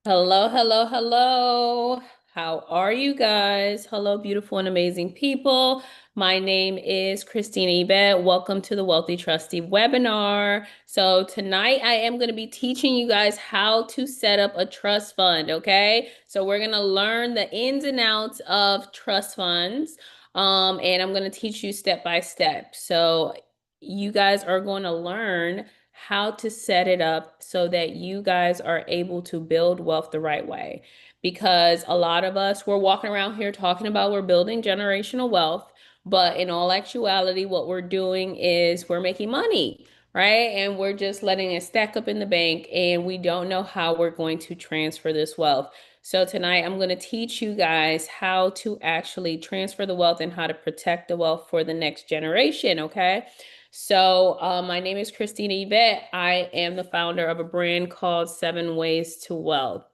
Hello, hello, hello. How are you guys? Hello, beautiful and amazing people. My name is Christina Yvette. Welcome to the Wealthy Trustee webinar. So tonight I am going to be teaching you guys how to set up a trust fund, okay? So we're going to learn the ins and outs of trust funds. And I'm going to teach you step by step. So you guys are going to learn how to set it up so that you guys are able to build wealth the right way. Because a lot of us, we're walking around here talking about we're building generational wealth, but in all actuality, what we're doing is we're making money, right? And we're just letting it stack up in the bank, and we don't know how we're going to transfer this wealth. So tonight I'm going to teach you guys how to actually transfer the wealth and how to protect the wealth for the next generation, okay? So, my name is Christina Yvette. I am the founder of a brand called 7 Ways to Wealth.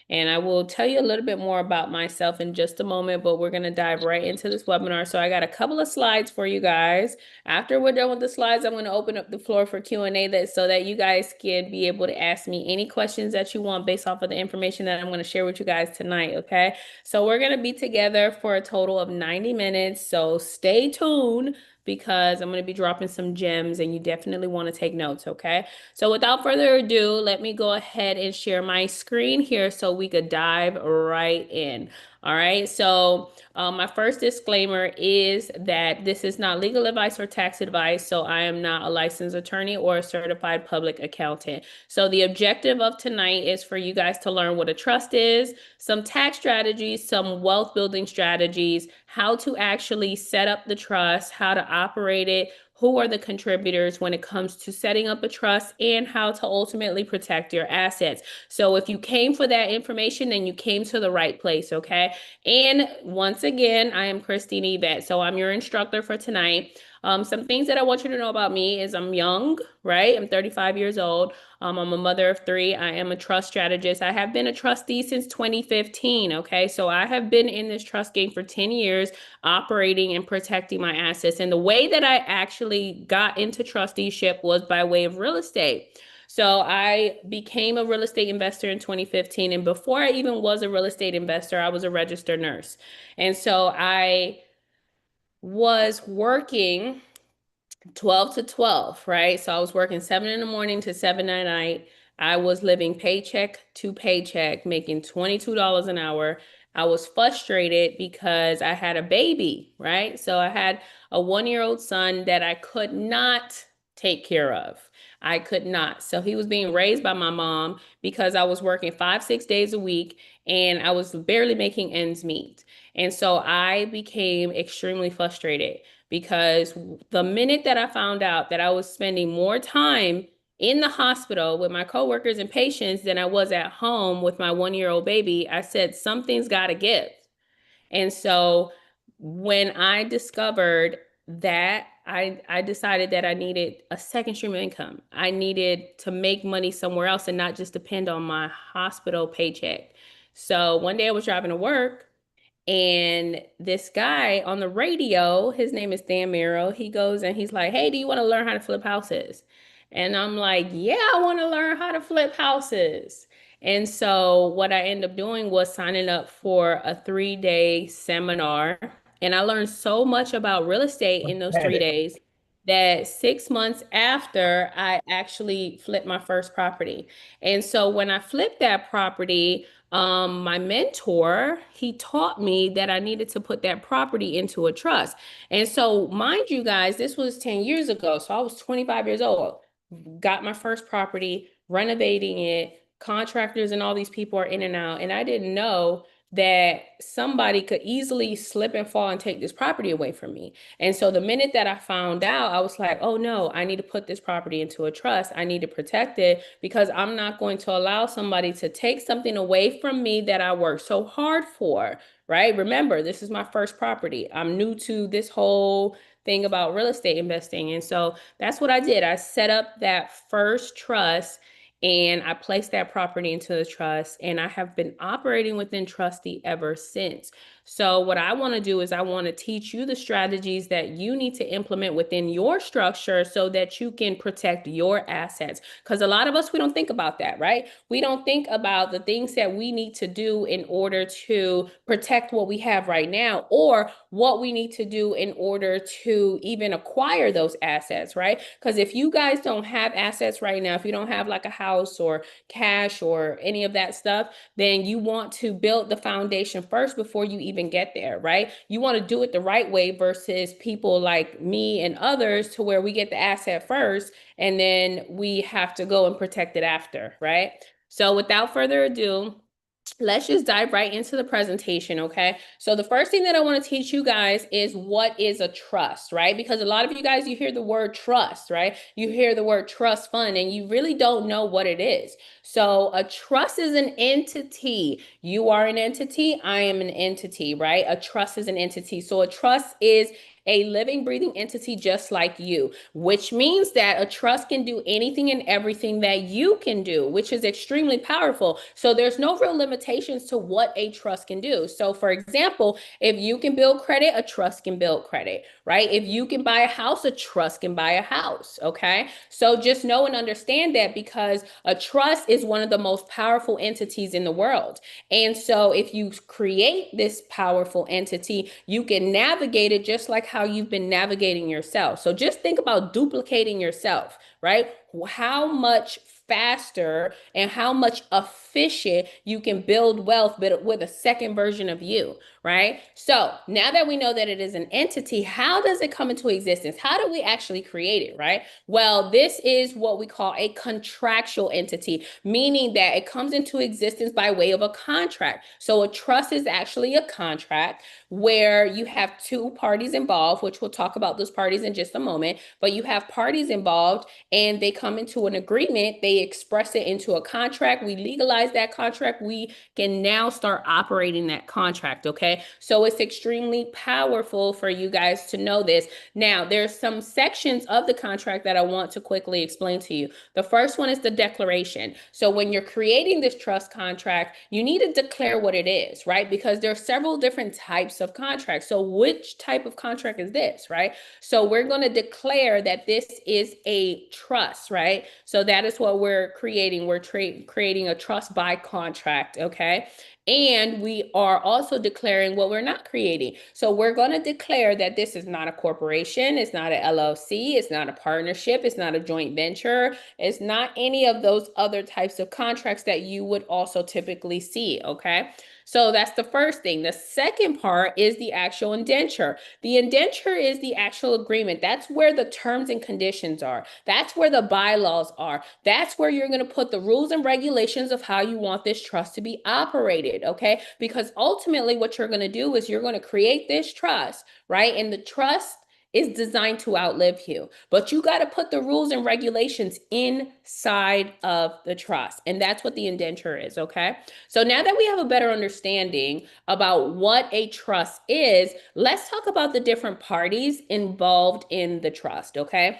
And I will tell you a little bit more about myself in just a moment, but we're going to dive right into this webinar. So I got a couple of slides for you guys. After we're done with the slides, I'm going to open up the floor for Q&A so that you guys can be able to ask me any questions that you want based off of the information that I'm going to share with you guys tonight, okay? So we're going to be together for a total of 90 minutes. So stay tuned because I'm going to be dropping some gems and you definitely want to take notes, okay? So without further ado, let me go ahead and share my screen here so we could dive right in. All right, so my first disclaimer is that this is not legal advice or tax advice, so I am not a licensed attorney or a certified public accountant. So the objective of tonight is for you guys to learn what a trust is, some tax strategies, some wealth building strategies, how to actually set up the trust, how to operate it, who are the contributors when it comes to setting up a trust, and how to ultimately protect your assets. So if you came for that information, then you came to the right place, okay? And once again, I am Christine Yvette, so I'm your instructor for tonight. Some things that I want you to know about me is I'm young, right? I'm 35 years old. I'm a mother of three. I am a trust strategist. I have been a trustee since 2015. Okay. So I have been in this trust game for 10 years, operating and protecting my assets. And the way that I actually got into trusteeship was by way of real estate. So I became a real estate investor in 2015. And before I even was a real estate investor, I was a registered nurse. And so I was working 12 to 12, right? So I was working 7 in the morning to 7 at night. I was living paycheck to paycheck, making $22 an hour. I was frustrated because I had a baby, right? So I had a 1-year-old son that I could not take care of. I could not. So he was being raised by my mom because I was working 5, 6 days a week and I was barely making ends meet. And so I became extremely frustrated because the minute that I found out that I was spending more time in the hospital with my coworkers and patients than I was at home with my 1-year-old baby, I said, something's got to give. And so when I discovered that, I decided that I needed a second stream of income. I needed to make money somewhere else and not just depend on my hospital paycheck. So one day I was driving to work and this guy on the radio, his name is Dan Merrill, he goes and he's like, hey, do you want to learn how to flip houses? And I'm like, yeah, I want to learn how to flip houses. And so what I ended up doing was signing up for a 3-day seminar. And I learned so much about real estate in those 3 days that 6 months after I actually flipped my first property. And so when I flipped that property, my mentor, he taught me that I needed to put that property into a trust. And so, mind you guys, this was 10 years ago. So I was 25 years old, got my first property, renovating it. Contractors and all these people are in and out. And I didn't know that somebody could easily slip and fall and take this property away from me. And so the minute that I found out, I was like, oh no, I need to put this property into a trust. I need to protect it because I'm not going to allow somebody to take something away from me that I worked so hard for, right? Remember, this is my first property. I'm new to this whole thing about real estate investing. And so that's what I did. I set up that first trust and I placed that property into the trust, and I have been operating within trustee ever since. So what I want to do is I want to teach you the strategies that you need to implement within your structure so that you can protect your assets. Because a lot of us, we don't think about that, right? We don't think about the things that we need to do in order to protect what we have right now, or what we need to do in order to even acquire those assets, right? Because if you guys don't have assets right now, if you don't have like a house or cash or any of that stuff, then you want to build the foundation first before you even get there, right? You want to do it the right way versus people like me and others to where we get the asset first and then we have to go and protect it after, right? So without further ado, let's just dive right into the presentation, okay? So the first thing that I want to teach you guys is what is a trust, right? Because a lot of you guys, you hear the word trust, right? You hear the word trust fund and you really don't know what it is. So a trust is an entity. You are an entity. I am an entity, right? A trust is an entity. So a trust is a living, breathing entity just like you, which means that a trust can do anything and everything that you can do, which is extremely powerful. So there's no real limitations to what a trust can do. So for example, if you can build credit, a trust can build credit, right? If you can buy a house, a trust can buy a house, okay? So just know and understand that, because a trust is one of the most powerful entities in the world. And so if you create this powerful entity, you can navigate it just like how you've been navigating yourself. So just think about duplicating yourself, right? How much faster and how much efficient you can build wealth, but with a second version of you, right? So now that we know that it is an entity, how does it come into existence? How do we actually create it, right? Well, this is what we call a contractual entity, meaning that it comes into existence by way of a contract. So a trust is actually a contract where you have two parties involved, which we'll talk about those parties in just a moment, but you have parties involved and they come into an agreement, they express it into a contract, we legalize that contract, we can now start operating that contract, okay? So it's extremely powerful for you guys to know this. Now, there's some sections of the contract that I want to quickly explain to you. The first one is the declaration. So when you're creating this trust contract, you need to declare what it is, right? Because there are several different types of contracts. So which type of contract is this, right? So we're going to declare that this is a trust, right? So that is what we're creating. We're creating a trust by contract, okay? And we are also declaring what we're not creating. So we're going to declare that this is not a corporation, it's not an LLC, it's not a partnership, it's not a joint venture, it's not any of those other types of contracts that you would also typically see, okay? So that's the first thing. The second part is the actual indenture. The indenture is the actual agreement. That's where the terms and conditions are. That's where the bylaws are. That's where you're going to put the rules and regulations of how you want this trust to be operated, okay? Because ultimately what you're going to do is you're going to create this trust, right? And the trust is designed to outlive you, but you got to put the rules and regulations inside of the trust. And that's what the indenture is, okay? So now that we have a better understanding about what a trust is, let's talk about the different parties involved in the trust, okay?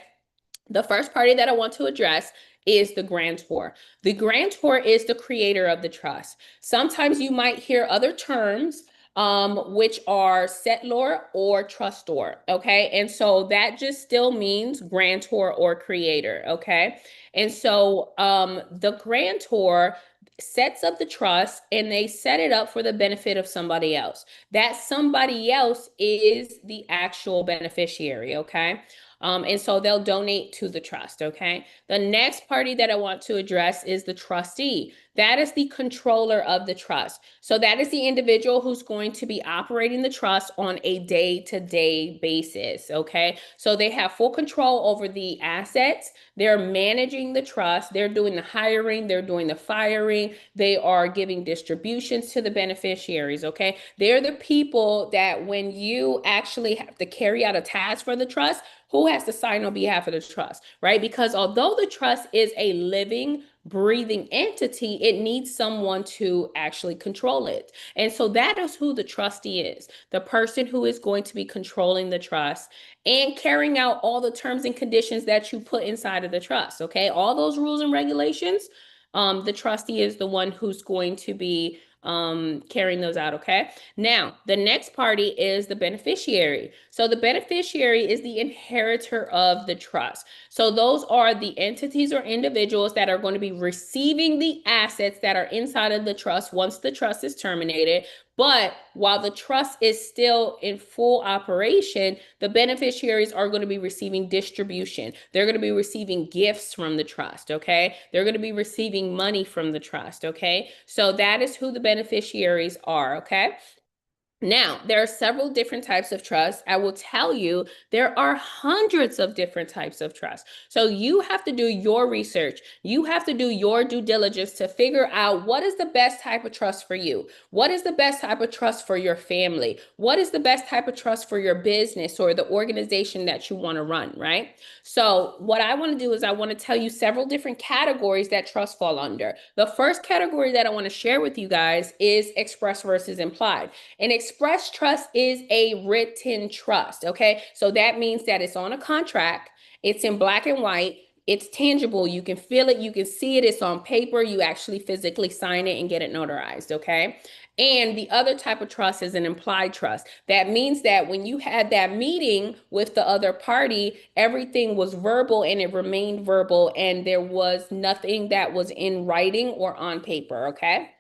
The first party that I want to address is the grantor. The grantor is the creator of the trust. Sometimes you might hear other terms, which are settlor or trustor, okay? And so that just still means grantor or creator, okay? And so the grantor sets up the trust and they set it up for the benefit of somebody else. That somebody else is the actual beneficiary, okay? And so they'll donate to the trust, okay? The next party that I want to address is the trustee. That is the controller of the trust. So that is the individual who's going to be operating the trust on a day-to-day basis, okay? So they have full control over the assets. They're managing the trust. They're doing the hiring. They're doing the firing. They are giving distributions to the beneficiaries, okay? They're the people that when you actually have to carry out a task for the trust, who has to sign on behalf of the trust, right? Because although the trust is a living, breathing entity, it needs someone to actually control it. And so that is who the trustee is, the person who is going to be controlling the trust and carrying out all the terms and conditions that you put inside of the trust, okay? All those rules and regulations, the trustee is the one who's going to be carrying those out, okay? Now, the next party is the beneficiary. So the beneficiary is the inheritor of the trust. So those are the entities or individuals that are going to be receiving the assets that are inside of the trust once the trust is terminated. But while the trust is still in full operation, the beneficiaries are going to be receiving distribution. They're going to be receiving gifts from the trust, okay? They're going to be receiving money from the trust, okay? So that is who the beneficiaries are, okay? Now, there are several different types of trust. I will tell you, there are hundreds of different types of trust. So you have to do your research. You have to do your due diligence to figure out what is the best type of trust for you. What is the best type of trust for your family? What is the best type of trust for your business or the organization that you want to run, right? So what I want to do is I want to tell you several different categories that trust fall under. The first category that I want to share with you guys is express versus implied. An express trust is a written trust, okay? So that means that it's on a contract, it's in black and white, it's tangible, you can feel it, you can see it, it's on paper, you actually physically sign it and get it notarized, okay? And the other type of trust is an implied trust. That means that when you had that meeting with the other party, everything was verbal and it remained verbal, and there was nothing that was in writing or on paper, okay?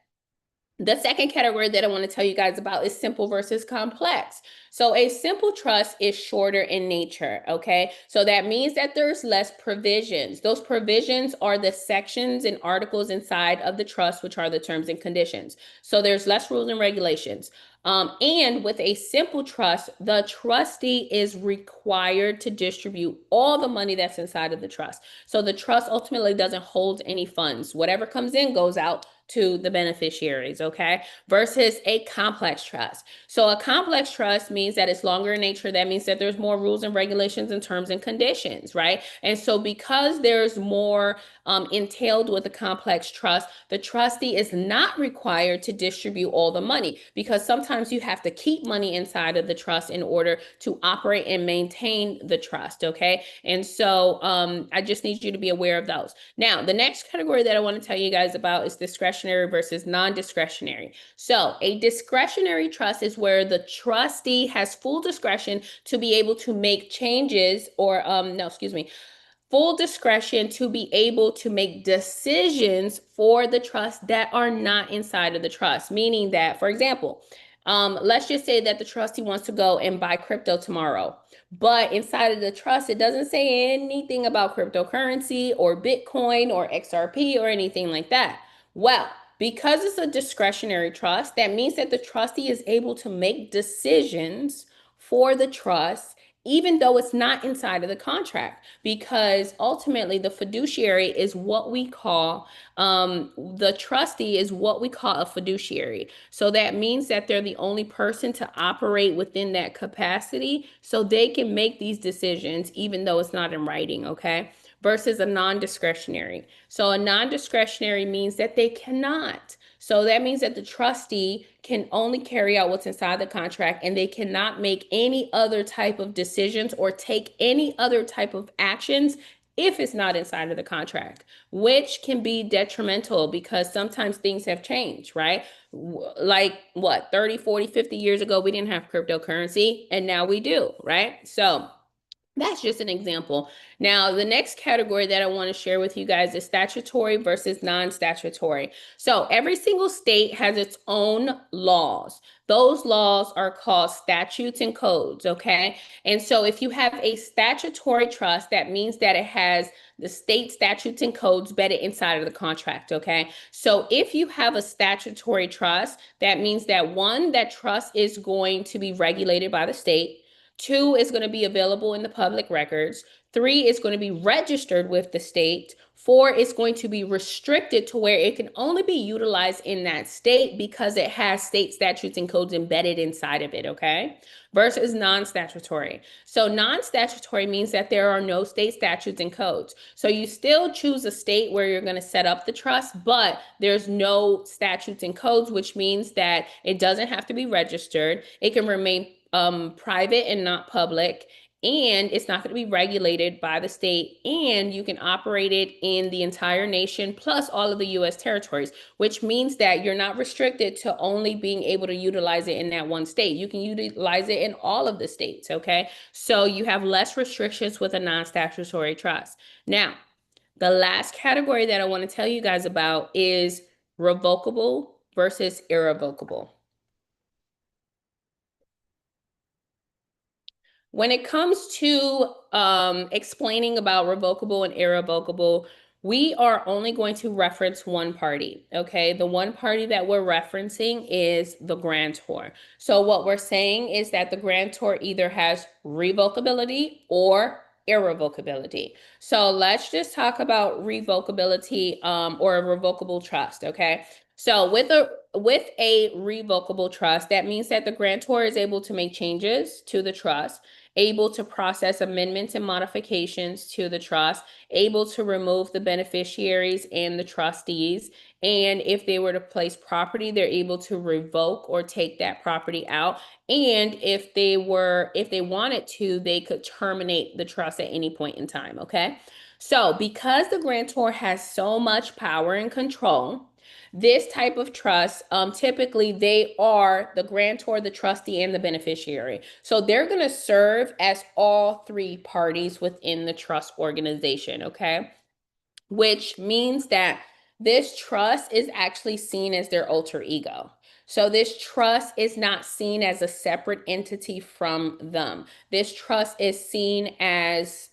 The second category that I want to tell you guys about is simple versus complex. So a simple trust is shorter in nature, okay? So that means that there's less provisions. Those provisions are the sections and articles inside of the trust, which are the terms and conditions. So there's less rules and regulations. And with a simple trust, the trustee is required to distribute all the money that's inside of the trust. So the trust ultimately doesn't hold any funds. Whatever comes in goes out to the beneficiaries, okay? Versus a complex trust. So a complex trust means that it's longer in nature. That means that there's more rules and regulations and terms and conditions, right? And so because there's more entailed with a complex trust, the trustee is not required to distribute all the money, because sometimes you have to keep money inside of the trust in order to operate and maintain the trust, okay? And so I just need you to be aware of those. Now, the next category that I want to tell you guys about is discretionary versus non-discretionary. So a discretionary trust is where the trustee has full discretion to be able to make changes or, full discretion to be able to make decisions for the trust that are not inside of the trust. Meaning that, for example, let's just say that the trustee wants to go and buy crypto tomorrow, but inside of the trust, it doesn't say anything about cryptocurrency or Bitcoin or XRP or anything like that. Well, because it's a discretionary trust, that means that the trustee is able to make decisions for the trust even though it's not inside of the contract, because ultimately the fiduciary is what we call, the trustee is what we call a fiduciary. So that means that they're the only person to operate within that capacity, so they can make these decisions even though it's not in writing, okay? Versus a non-discretionary. So a non-discretionary means that they cannot. So that means that the trustee can only carry out what's inside the contract, and they cannot make any other type of decisions or take any other type of actions if it's not inside of the contract, which can be detrimental because sometimes things have changed, right? Like what, 30, 40, 50 years ago, we didn't have cryptocurrency, and now we do, right? So that's just an example. Now, the next category that I want to share with you guys is statutory versus non-statutory. So every single state has its own laws. Those laws are called statutes and codes, okay? And so if you have a statutory trust, that means that it has the state statutes and codes bedded inside of the contract, okay? So if you have a statutory trust, that means that one, that trust is going to be regulated by the state. Two, is going to be available in the public records. Three, is going to be registered with the state. Four, is going to be restricted to where it can only be utilized in that state because it has state statutes and codes embedded inside of it, okay? Versus non-statutory. So non-statutory means that there are no state statutes and codes. So you still choose a state where you're going to set up the trust, but there's no statutes and codes, which means that it doesn't have to be registered. It can remain private and not public. and it's not going to be regulated by the state, and you can operate it in the entire nation plus all of the US territories, which means that you're not restricted to only being able to utilize it in that one state. You can utilize it in all of the states, okay? So you have less restrictions with a non-statutory trust. Now, the last category that I want to tell you guys about is revocable versus irrevocable. When it comes to explaining about revocable and irrevocable, we are only going to reference one party, okay? The one party that we're referencing is the grantor. So what we're saying is that the grantor either has revocability or irrevocability. So let's just talk about revocability or a revocable trust, okay? So with a revocable trust, that means that the grantor is able to make changes to the trust, able to process amendments and modifications to the trust, able to remove the beneficiaries and the trustees. And if they were to place property, they're able to revoke or take that property out. And if they wanted to, they could terminate the trust at any point in time, okay? So because the grantor has so much power and control, this type of trust, typically they are the grantor, the trustee, and the beneficiary. So they're going to serve as all three parties within the trust organization, okay? Which means that this trust is actually seen as their alter ego. So this trust is not seen as a separate entity from them. This trust is seen as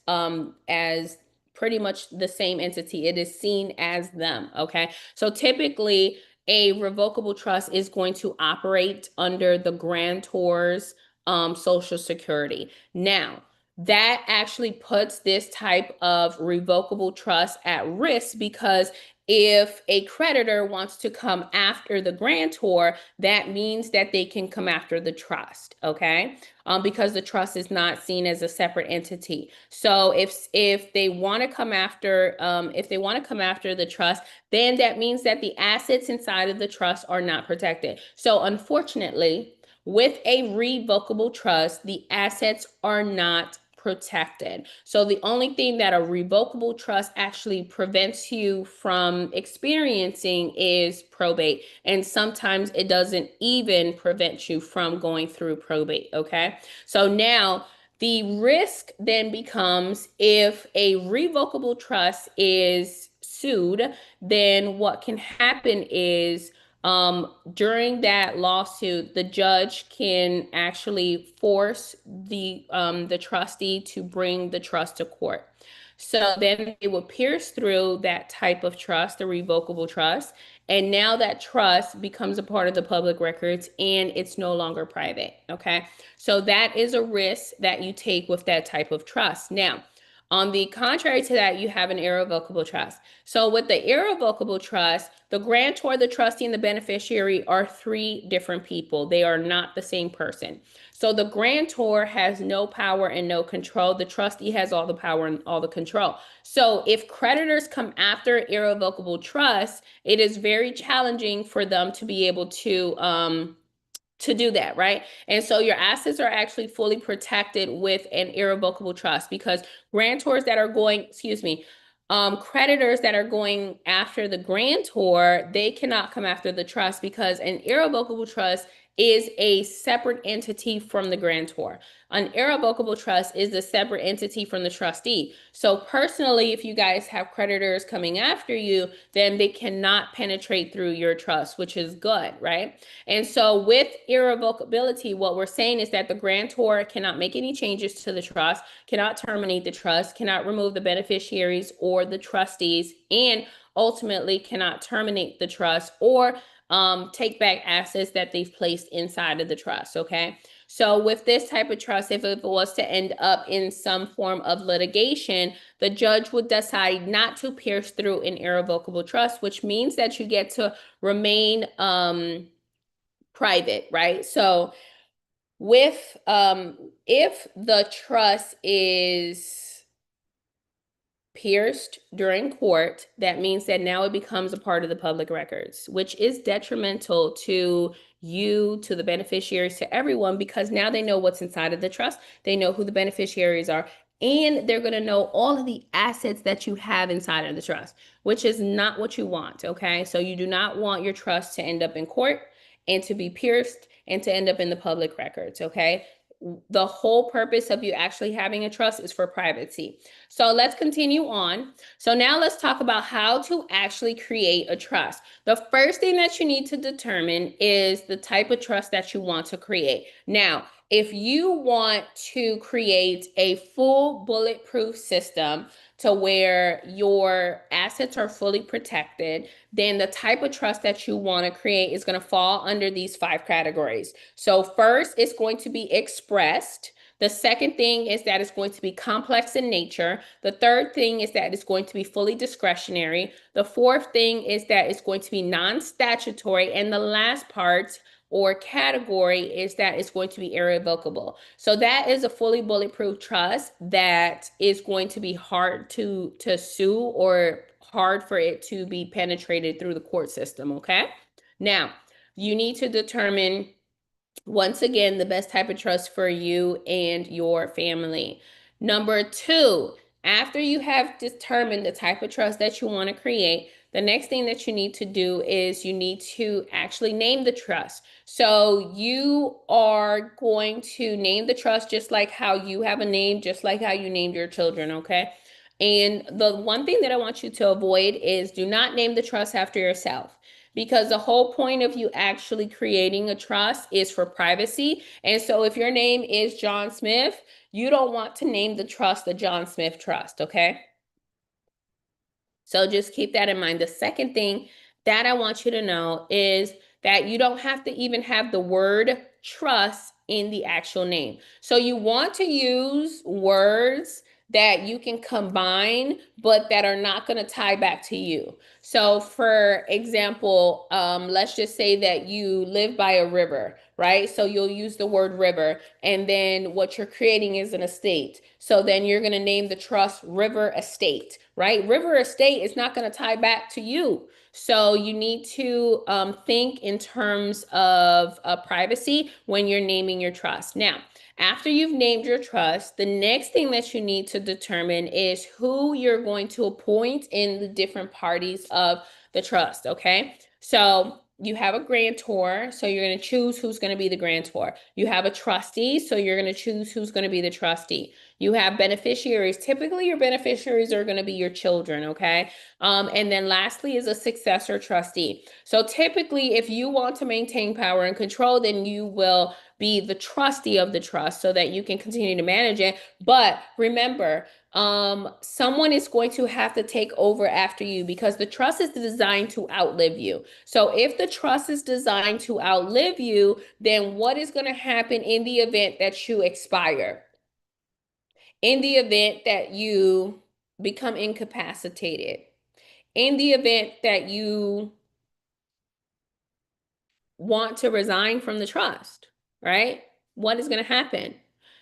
pretty much the same entity. It is seen as them, okay? So typically a revocable trust is going to operate under the grantor's social security. Now, that actually puts this type of revocable trust at risk, because if a creditor wants to come after the grantor, that means that they can come after the trust, okay? Because the trust is not seen as a separate entity. So if they want to come after the trust, then that means that the assets inside of the trust are not protected. So unfortunately, with a revocable trust, the assets are not protected. So the only thing that a revocable trust actually prevents you from experiencing is probate. And sometimes it doesn't even prevent you from going through probate, okay? So now the risk then becomes, if a revocable trust is sued, then what can happen is during that lawsuit, the judge can actually force the trustee to bring the trust to court. So then they will pierce through that type of trust, the revocable trust, and now that trust becomes a part of the public records and it's no longer private, okay? So that is a risk that you take with that type of trust. Now, on the contrary to that, you have an irrevocable trust. So with the irrevocable trust, the grantor, the trustee, and the beneficiary are three different people. They are not the same person. So the grantor has no power and no control. The trustee has all the power and all the control. So if creditors come after irrevocable trust, it is very challenging for them to be able to do that, right? And so your assets are actually fully protected with an irrevocable trust, because grantors that are going, excuse me, creditors that are going after the grantor, they cannot come after the trust, because an irrevocable trust is a separate entity from the grantor. An irrevocable trust is a separate entity from the trustee. So personally, if you guys have creditors coming after you, then they cannot penetrate through your trust, which is good, right? And so with irrevocability, what we're saying is that the grantor cannot make any changes to the trust, cannot terminate the trust, cannot remove the beneficiaries or the trustees, and ultimately cannot terminate the trust or take back assets that they've placed inside of the trust, okay? So with this type of trust, if it was to end up in some form of litigation, the judge would decide not to pierce through an irrevocable trust, which means that you get to remain private, right? So if the trust is pierced during court, that means that now it becomes a part of the public records, which is detrimental to you, to the beneficiaries, to everyone, because now they know what's inside of the trust. They know who the beneficiaries are, and they're going to know all of the assets that you have inside of the trust, which is not what you want, okay? So you do not want your trust to end up in court and to be pierced and to end up in the public records, okay? The whole purpose of you actually having a trust is for privacy. So let's continue on. So now let's talk about how to actually create a trust. The first thing that you need to determine is the type of trust that you want to create. Now, if you want to create a full bulletproof system to where your assets are fully protected, then the type of trust that you want to create is going to fall under these 5 categories. So first, it's going to be expressed. The second thing is that it's going to be complex in nature. The third thing is that it's going to be fully discretionary. The fourth thing is that it's going to be non-statutory. And the last part or category is that it's going to be irrevocable. So that is a fully bulletproof trust that is going to be hard to sue or hard for it to be penetrated through the court system, okay? Now, you need to determine, once again, the best type of trust for you and your family. Number 2, after you have determined the type of trust that you want to create, the next thing that you need to do is you need to actually name the trust. So you are going to name the trust just like how you have a name, just like how you named your children, okay? And the one thing that I want you to avoid is do not name the trust after yourself, because the whole point of you actually creating a trust is for privacy. And so if your name is John Smith, you don't want to name the trust the John Smith Trust, okay? So just keep that in mind. The second thing that I want you to know is that you don't have to even have the word trust in the actual name. So you want to use words that you can combine, but that are not going to tie back to you. So for example, let's just say that you live by a river, right? So you'll use the word river, and then what you're creating is an estate. So then you're going to name the trust River Estate, right? River Estate is not going to tie back to you. So you need to think in terms of privacy when you're naming your trust. Now, after you've named your trust, the next thing that you need to determine is who you're going to appoint in the different parties of the trust, okay? So you have a grantor, so you're going to choose who's going to be the grantor. You have a trustee, so you're going to choose who's going to be the trustee. You have beneficiaries. Typically, your beneficiaries are going to be your children, okay? And then lastly is a successor trustee. So typically, if you want to maintain power and control, then you will be the trustee of the trust so that you can continue to manage it. But remember, someone is going to have to take over after you, because the trust is designed to outlive you. So if the trust is designed to outlive you, then what is going to happen in the event that you expire? In the event that you become incapacitated, in the event that you want to resign from the trust, right? What is going to happen?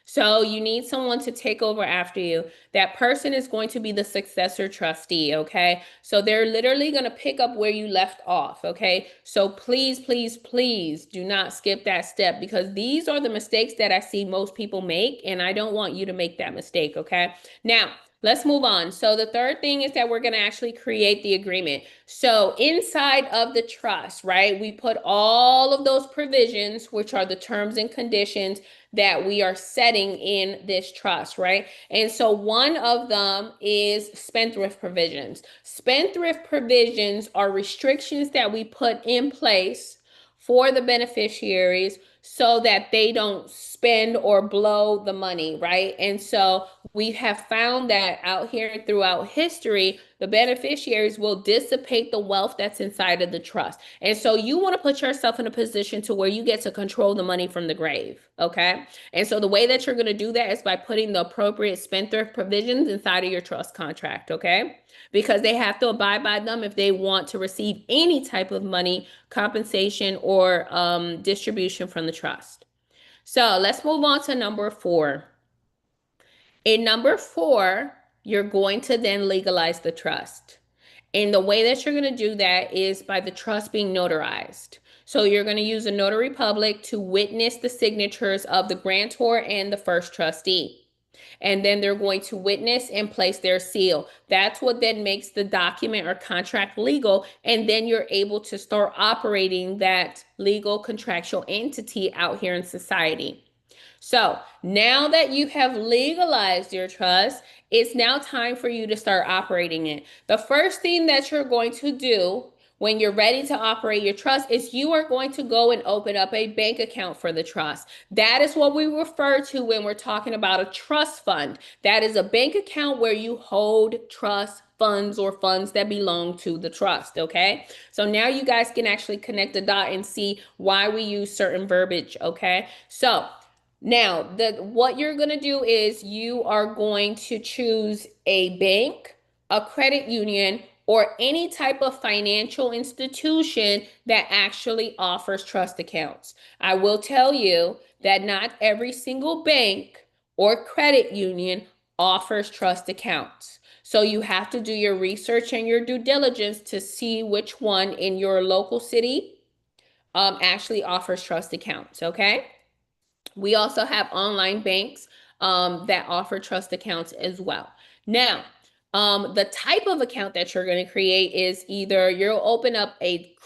So you need someone to take over after you. That person is going to be the successor trustee, okay? So they're literally going to pick up where you left off, okay? So please, please, please do not skip that step, because these are the mistakes that I see most people make, and I don't want you to make that mistake, okay? Now, let's move on. So the third thing is that we're going to actually create the agreement. So inside of the trust, right, we put all of those provisions, which are the terms and conditions that we are setting in this trust, right? And so one of them is spendthrift provisions. Spendthrift provisions are restrictions that we put in place for the beneficiaries so that they don't spend or blow the money, right? And so we have found that out here throughout history, the beneficiaries will dissipate the wealth that's inside of the trust. And so you want to put yourself in a position to where you get to control the money from the grave, okay? And so the way that you're going to do that is by putting the appropriate spendthrift provisions inside of your trust contract, okay? Because they have to abide by them if they want to receive any type of money, compensation, or distribution from the trust. So let's move on to number 4. In number 4, you're going to then legalize the trust. And the way that you're going to do that is by the trust being notarized. So you're going to use a notary public to witness the signatures of the grantor and the first trustee. And then they're going to witness and place their seal. That's what then makes the document or contract legal. And then you're able to start operating that legal contractual entity out here in society. So now that you have legalized your trust, it's now time for you to start operating it. The first thing that you're going to do when you're ready to operate your trust is you are going to go and open up a bank account for the trust. That is what we refer to when we're talking about a trust fund. That is a bank account where you hold trust funds or funds that belong to the trust, okay? So now you guys can actually connect the dot and see why we use certain verbiage, okay? So now, what you're going to do is you are going to choose a bank, a credit union, or any type of financial institution that actually offers trust accounts. I will tell you that not every single bank or credit union offers trust accounts. So you have to do your research and your due diligence to see which one in your local city actually offers trust accounts, okay? We also have online banks that offer trust accounts as well. Now, the type of account that you're going to create is either you'll open up a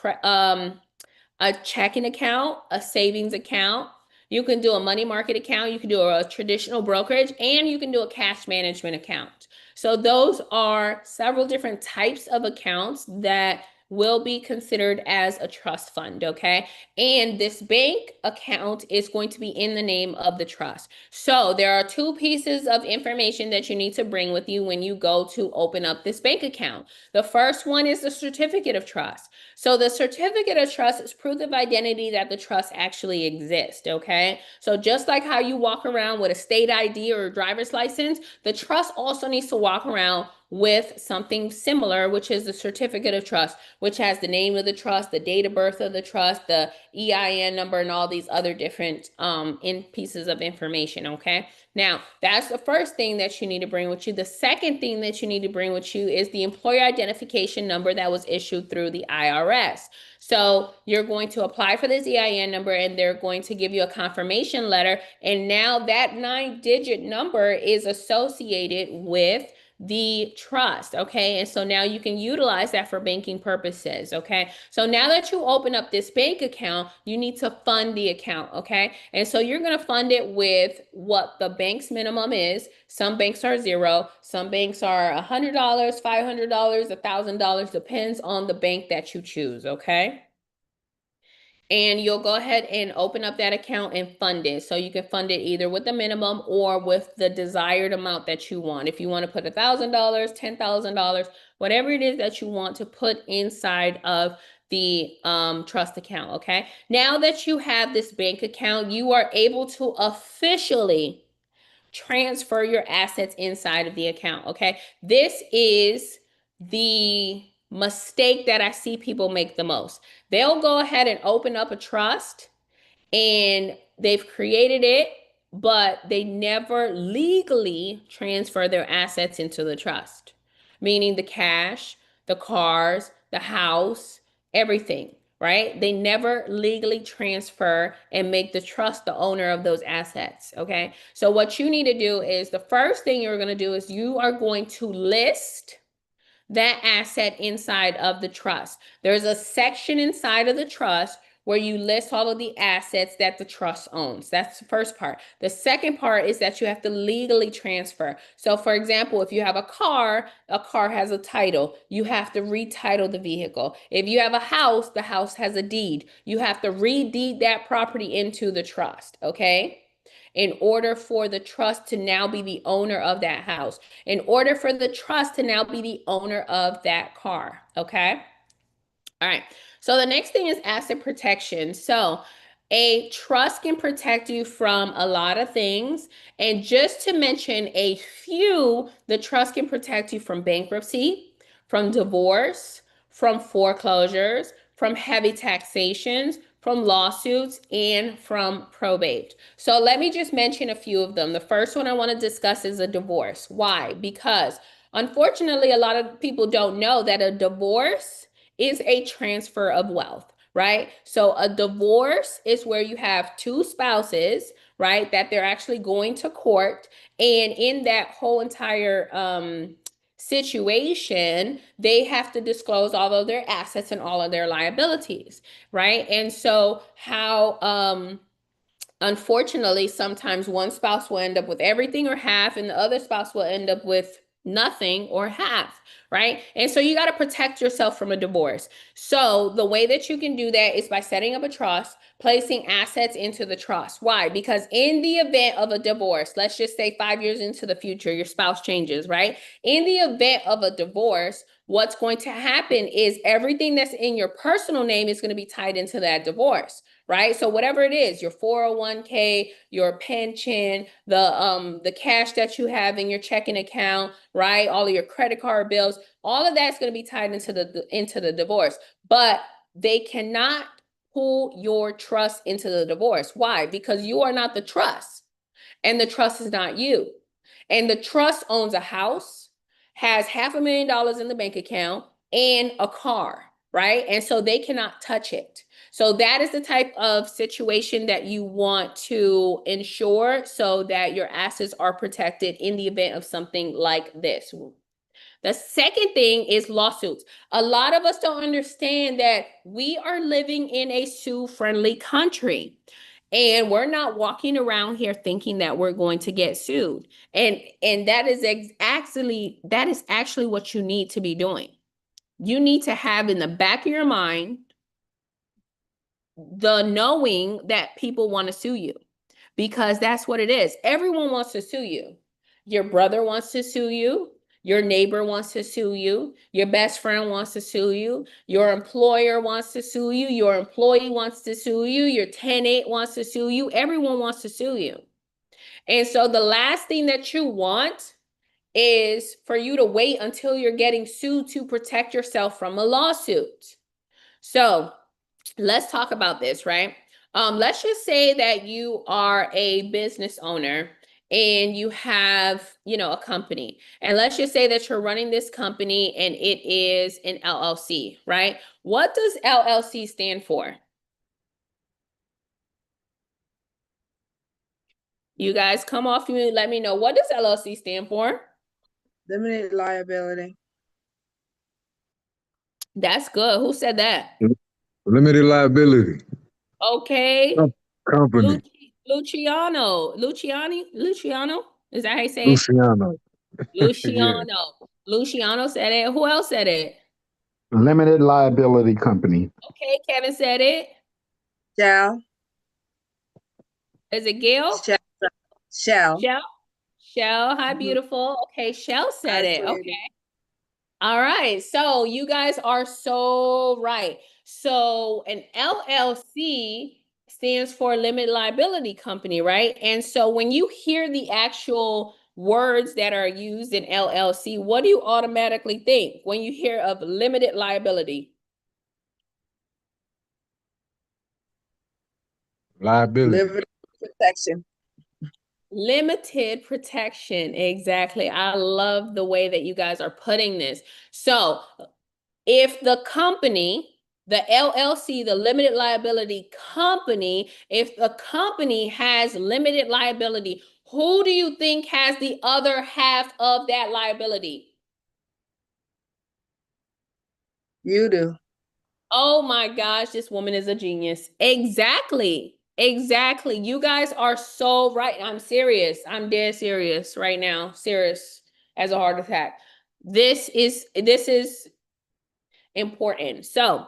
checking account, a savings account. You can do a money market account. You can do a traditional brokerage, and you can do a cash management account. So those are several different types of accounts that will be considered as a trust fund, okay? And this bank account is going to be in the name of the trust. So there are two pieces of information that you need to bring with you when you go to open up this bank account. The first one is the certificate of trust. So the certificate of trust is proof of identity that the trust actually exists, okay? So just like how you walk around with a state ID or a driver's license, the trust also needs to walk around with something similar, which is the certificate of trust, which has the name of the trust, the date of birth of the trust, the EIN number, and all these other different pieces of information, okay? Now, that's the first thing that you need to bring with you. The second thing that you need to bring with you is the employer identification number that was issued through the IRS. So you're going to apply for this EIN number, and they're going to give you a confirmation letter. And now that 9-digit number is associated with the trust, okay? And so now you can utilize that for banking purposes, okay? So now that you open up this bank account, you need to fund the account, okay? And so you're going to fund it with what the bank's minimum is. Some banks are zero. Some banks are $100, $500, $1,000, depends on the bank that you choose, okay? And you'll go ahead and open up that account and fund it. So you can fund it either with the minimum or with the desired amount that you want. If you want to put $1,000, $10,000, whatever it is that you want to put inside of the trust account, okay? Now that you have this bank account, you are able to officially transfer your assets inside of the account, okay? This is the mistake that I see people make the most. They'll go ahead and open up a trust and they've created it, but they never legally transfer their assets into the trust, meaning the cash, the cars, the house, everything, right? They never legally transfer and make the trust the owner of those assets, okay? So what you need to do is the first thing you're going to do is you are going to list that asset inside of the trust. There's a section inside of the trust where you list all of the assets that the trust owns. That's the first part. The second part is that you have to legally transfer. So for example, if you have a car has a title. You have to retitle the vehicle. If you have a house, the house has a deed. You have to re-deed that property into the trust, okay? In order for the trust to now be the owner of that house, in order for the trust to now be the owner of that car, okay? All right, so the next thing is asset protection. So a trust can protect you from a lot of things. And just to mention a few, the trust can protect you from bankruptcy, from divorce, from foreclosures, from heavy taxations, from lawsuits, and from probate. So let me just mention a few of them. The first one I want to discuss is a divorce. Why? Because unfortunately, a lot of people don't know that a divorce is a transfer of wealth, right? So a divorce is where you have two spouses, right, that they're actually going to court. And in that whole entire situation, they have to disclose all of their assets and all of their liabilities, right? And so how unfortunately, sometimes one spouse will end up with everything or half, and the other spouse will end up with nothing or half, right? And so you got to protect yourself from a divorce. So the way that you can do that is by setting up a trust, placing assets into the trust. Why? Because in the event of a divorce, let's just say 5 years into the future, your spouse changes, right? In the event of a divorce, what's going to happen is everything that's in your personal name is going to be tied into that divorce, right? So whatever it is, your 401k, your pension, the cash that you have in your checking account, right? All of your credit card bills, all of that's going to be tied into the divorce. But they cannot pull your trust into the divorce. Why? Because you are not the trust, and the trust is not you. And the trust owns a house, has $500,000 in the bank account, and a car, right? And so they cannot touch it. So that is the type of situation that you want to ensure so that your assets are protected in the event of something like this. The second thing is lawsuits. A lot of us don't understand that we are living in a sue-friendly country. And we're not walking around here thinking that we're going to get sued. And that is actually what you need to be doing. You need to have in the back of your mind the knowing that people want to sue you, because that's what it is. Everyone wants to sue you. Your brother wants to sue you. Your neighbor wants to sue you. Your best friend wants to sue you. Your employer wants to sue you. Your employee wants to sue you. Your tenant wants to sue you. Everyone wants to sue you. And so the last thing that you want is for you to wait until you're getting sued to protect yourself from a lawsuit. So let's talk about this, right? Let's just say that you are a business owner and you have, a company. And let's just say that you're running this company and it is an LLC, right? What does LLC stand for? You guys come off mute, let me know. What does LLC stand for? Limited liability. That's good. Who said that? Limited liability. Okay. Company. Luciano? Is that how you say it? Luciano. Yeah. Luciano. Luciano said it. Who else said it? Limited liability company. Okay, Kevin said it. Shall. Is it Gail? Shall. Shell? Shell, hi, beautiful. Okay, Shell said it. Okay. All right. So you guys are so right. So an LLC stands for limited liability company, right? And so when you hear the actual words that are used in LLC, what do you automatically think when you hear of limited liability? Liability. Limited protection. Limited protection. Exactly. I love the way that you guys are putting this. So if the company, the LLC, the limited liability company, if the company has limited liability, who do you think has the other half of that liability? You do. Oh my gosh, this woman is a genius. Exactly. Exactly. You guys are so right. I'm serious. I'm dead serious right now. Serious as a heart attack. This is important. So,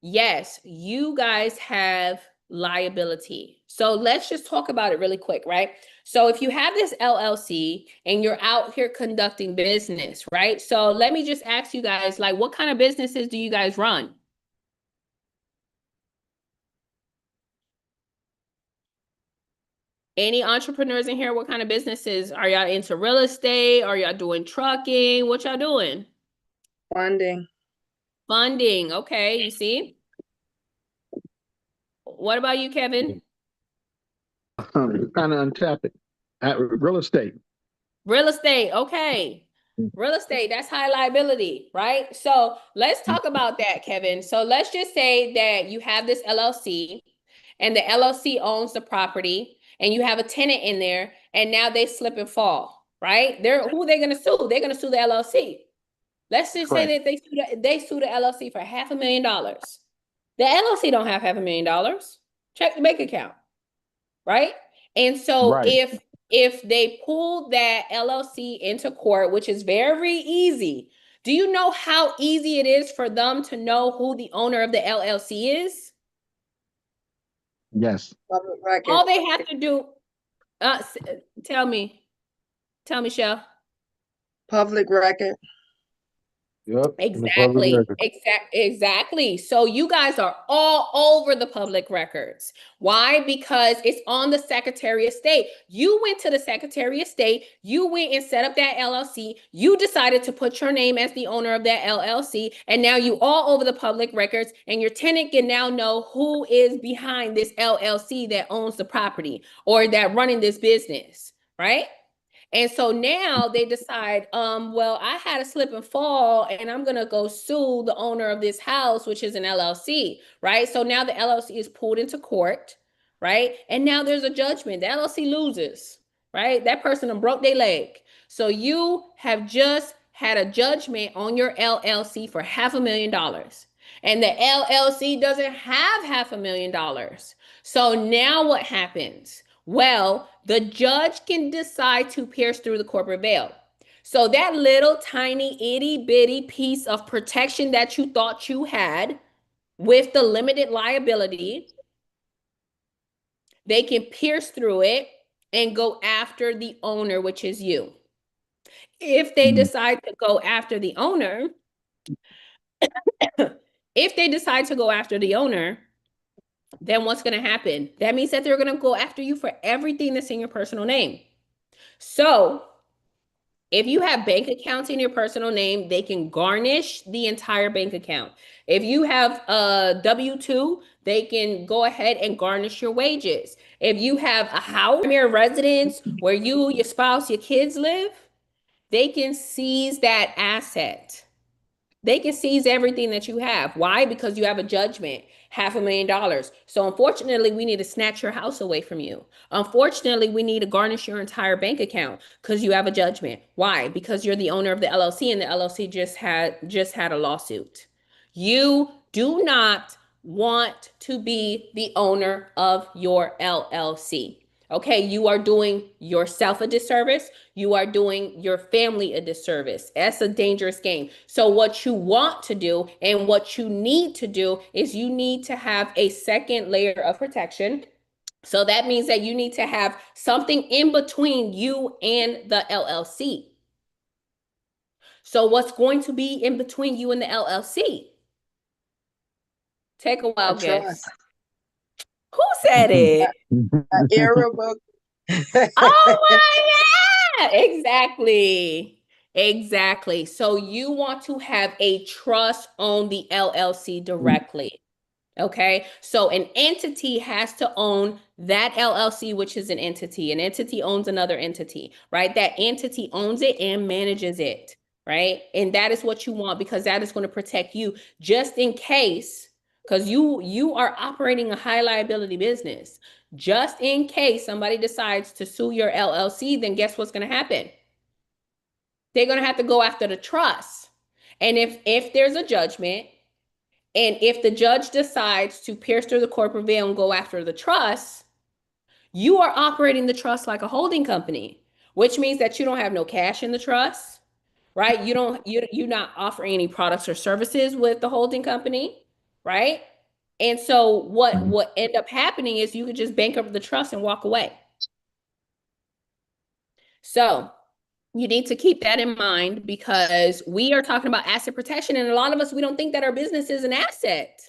yes, you guys have liability. So let's just talk about it really quick, right? So if you have this LLC and you're out here conducting business, right? So let me just ask you guys, like, what kind of businesses do you guys run? Any entrepreneurs in here? What kind of businesses? Are y'all into real estate? Are y'all doing trucking? What y'all doing? Funding. Funding. Okay, you see? What about you, Kevin? Kind of untap it. Real estate. Real estate, okay. Real estate, that's high liability, right? So let's talk about that, Kevin. So let's just say that you have this LLC and the LLC owns the property and you have a tenant in there and now they slip and fall, right? Who are they going to sue? They're going to sue the LLC. Let's just say Correct. that they sue the LLC for $500,000. The LLC don't have $500,000. Check the bank account, right? And so Right. if they pull that LLC into court, which is very easy, do you know how easy it is for them to know who the owner of the LLC is? Yes. Public record. All they have to do, uh, tell me, Shell. Public record. Yep. In the public Exactly. record. Exactly. So you guys are all over the public records. Why? Because it's on the Secretary of State. You went to the Secretary of State. You went and set up that LLC. You decided to put your name as the owner of that LLC. And now you all over the public records and your tenant can now know who is behind this LLC that owns the property or that running this business, right? And so now they decide, well, I had a slip and fall and I'm going to go sue the owner of this house, which is an LLC, right? So now the LLC is pulled into court, right? And now there's a judgment. The LLC loses, right? That person done broke their leg. So you have just had a judgment on your LLC for $500,000. And the LLC doesn't have $500,000. So now what happens? Well, the judge can decide to pierce through the corporate veil. So that little tiny itty bitty piece of protection that you thought you had with the limited liability, they can pierce through it and go after the owner, which is you. If they decide to go after the owner, then what's going to happen? That means that they're going to go after you for everything that's in your personal name. So if you have bank accounts in your personal name, they can garnish the entire bank account. If you have a W-2, they can go ahead and garnish your wages. If you have a house, primary residence where you, your spouse, your kids live, they can seize that asset. They can seize everything that you have. Why? Because you have a judgment, $500,000. So unfortunately, we need to snatch your house away from you. Unfortunately, we need to garnish your entire bank account because you have a judgment. Why? Because you're the owner of the LLC and the LLC just had a lawsuit. You do not want to be the owner of your LLC. Okay, you are doing yourself a disservice. You are doing your family a disservice. That's a dangerous game. So what you want to do and what you need to do is you need to have a second layer of protection. So that means that you need to have something in between you and the LLC. So what's going to be in between you and the LLC? Take a wild guess. Trust. Who said it? Irrevocable. Oh my God! Exactly. Exactly. So you want to have a trust on the LLC directly. Okay. So an entity has to own that LLC, which is an entity. An entity owns another entity, right? That entity owns it and manages it, right? And that is what you want because that is going to protect you just in case, because you are operating a high liability business. Just in case somebody decides to sue your LLC, then guess what's going to happen? They're going to have to go after the trust. And if there's a judgment, and if the judge decides to pierce through the corporate veil and go after the trust, you are operating the trust like a holding company, which means that you don't have no cash in the trust, right? You're not offering any products or services with the holding company, right? And so what end up happening is you could just bankrupt the trust and walk away. So you need to keep that in mind because we are talking about asset protection. And a lot of us, we don't think that our business is an asset,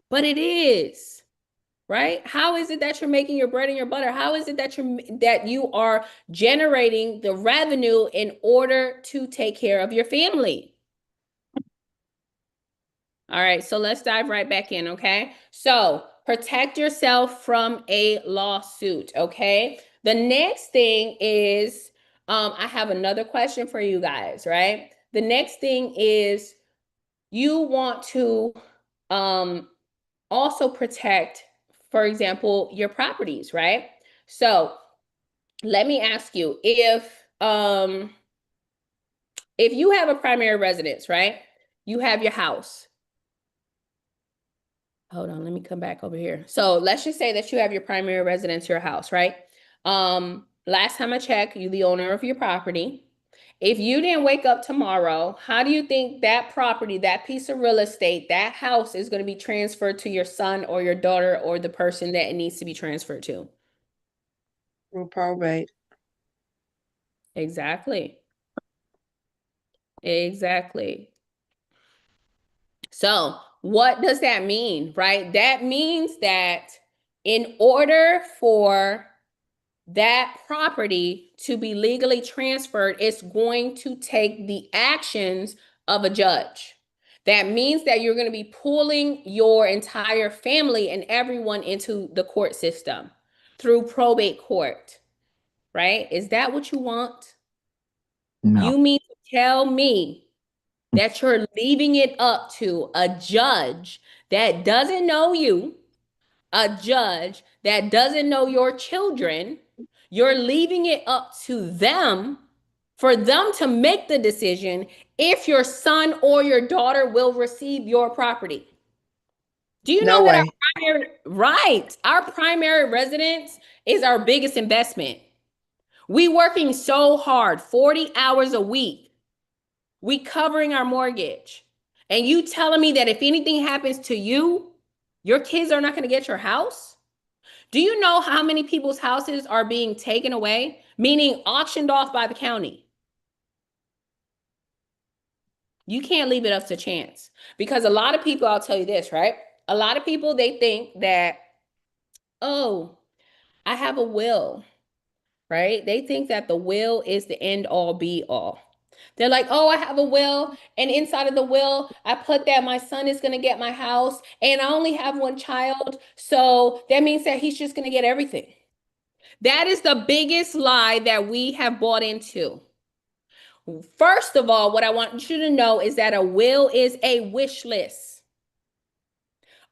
but it is, right? How is it that you're making your bread and your butter? How is it that you are generating the revenue in order to take care of your family? All right, so let's dive right back in, okay? So Protect yourself from a lawsuit, okay? The next thing is, I have another question for you guys, right? The next thing is you want to also protect, for example, your properties, right? So let me ask you, if you have a primary residence, right? You have your house. Hold on, let me come back over here. So let's just say that you have your primary residence, your house, right? Last time I checked, you the owner of your property. If you didn't wake up tomorrow, how do you think that property, that piece of real estate, that house is going to be transferred to your son or your daughter or the person that it needs to be transferred to? Through probate. Exactly. Exactly. So, what does that mean, right? That means that in order for that property to be legally transferred, it's going to take the actions of a judge. That means that you're going to be pulling your entire family and everyone into the court system through probate court, right? Is that what you want? No. You mean to tell me that you're leaving it up to a judge that doesn't know you, a judge that doesn't know your children? You're leaving it up to them for them to make the decision if your son or your daughter will receive your property. Do you know No that our way. primary residence is our biggest investment? We working so hard, 40 hours a week. We covering our mortgage. And you telling me that if anything happens to you, your kids are not going to get your house? Do you know how many people's houses are being taken away, meaning auctioned off by the county? You can't leave it up to chance because a lot of people, I'll tell you this, right? A lot of people, they think that, oh, I have a will, right? They think that the will is the end all be all. They're like, oh, I have a will. And inside of the will, I put that my son is going to get my house. And I only have one child. So that means that he's just going to get everything. That is the biggest lie that we have bought into. First of all, what I want you to know is that a will is a wish list.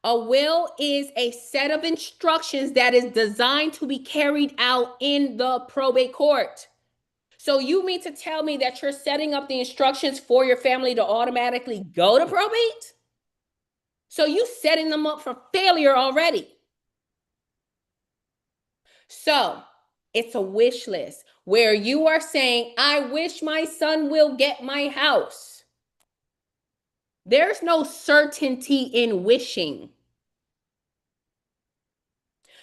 A will is a set of instructions that is designed to be carried out in the probate court. So you mean to tell me that you're setting up the instructions for your family to automatically go to probate? So you setting them up for failure already. So it's a wish list where you are saying, I wish my son will get my house. There's no certainty in wishing.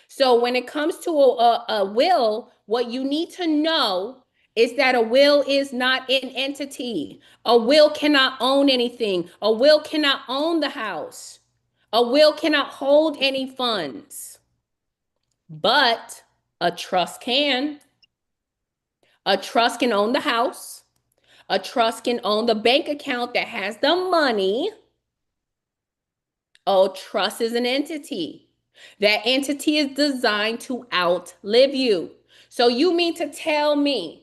So when it comes to a will, what you need to know is that a will is not an entity. A will cannot own anything. A will cannot own the house. A will cannot hold any funds. But a trust can. A trust can own the house. A trust can own the bank account that has the money. Oh, trust is an entity. That entity is designed to outlive you. So you mean to tell me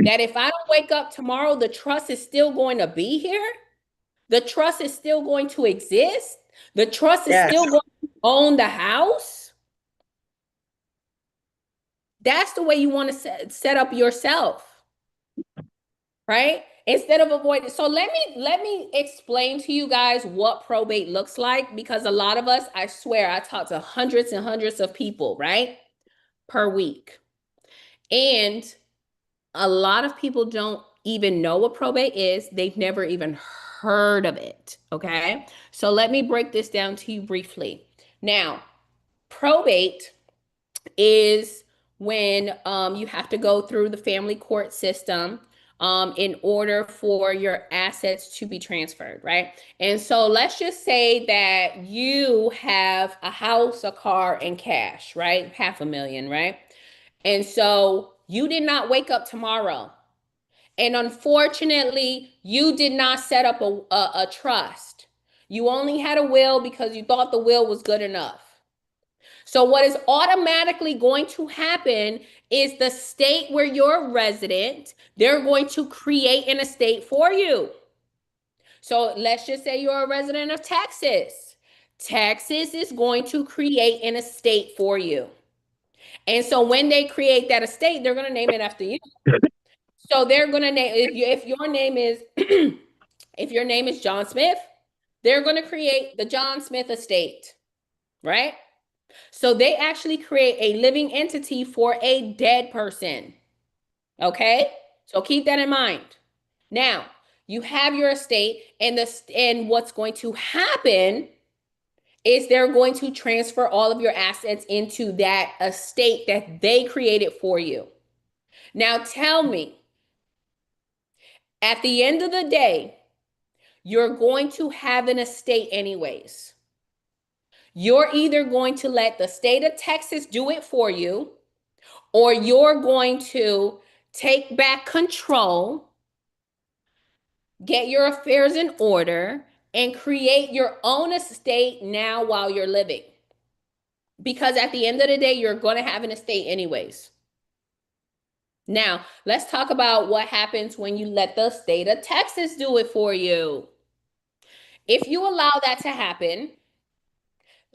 that if I don't wake up tomorrow, the trust is still going to be here? The trust is still going to exist? The trust is Yes. still going to own the house? That's the way you want to set up yourself, right? Instead of avoiding. So let me explain to you guys what probate looks like, because a lot of us, I swear, I talk to hundreds and hundreds of people, right, per week. And a lot of people don't even know what probate is. They've never even heard of it, okay? So let me break this down to you briefly. Now, probate is when you have to go through the family court system in order for your assets to be transferred, right? And so let's just say that you have a house, a car, and cash, right? $500,000, right? And so you did not wake up tomorrow. And unfortunately, you did not set up a trust. You only had a will because you thought the will was good enough. So what is automatically going to happen is the state where you're resident, they're going to create an estate for you. So let's just say you're a resident of Texas. Texas is going to create an estate for you. And so when they create that estate, they're going to name it after you. So they're going to name if your name is if your name is John Smith, they're going to create the John Smith estate, right? So they actually create a living entity for a dead person. Okay? So keep that in mind. Now, you have your estate and what's going to happen is they're going to transfer all of your assets into that estate that they created for you. Now tell me, at the end of the day, you're going to have an estate anyways. You're either going to let the state of Texas do it for you, or you're going to take back control, get your affairs in order, and create your own estate now while you're living. Because at the end of the day, you're going to have an estate anyways. Now, let's talk about what happens when you let the state of Texas do it for you. If you allow that to happen,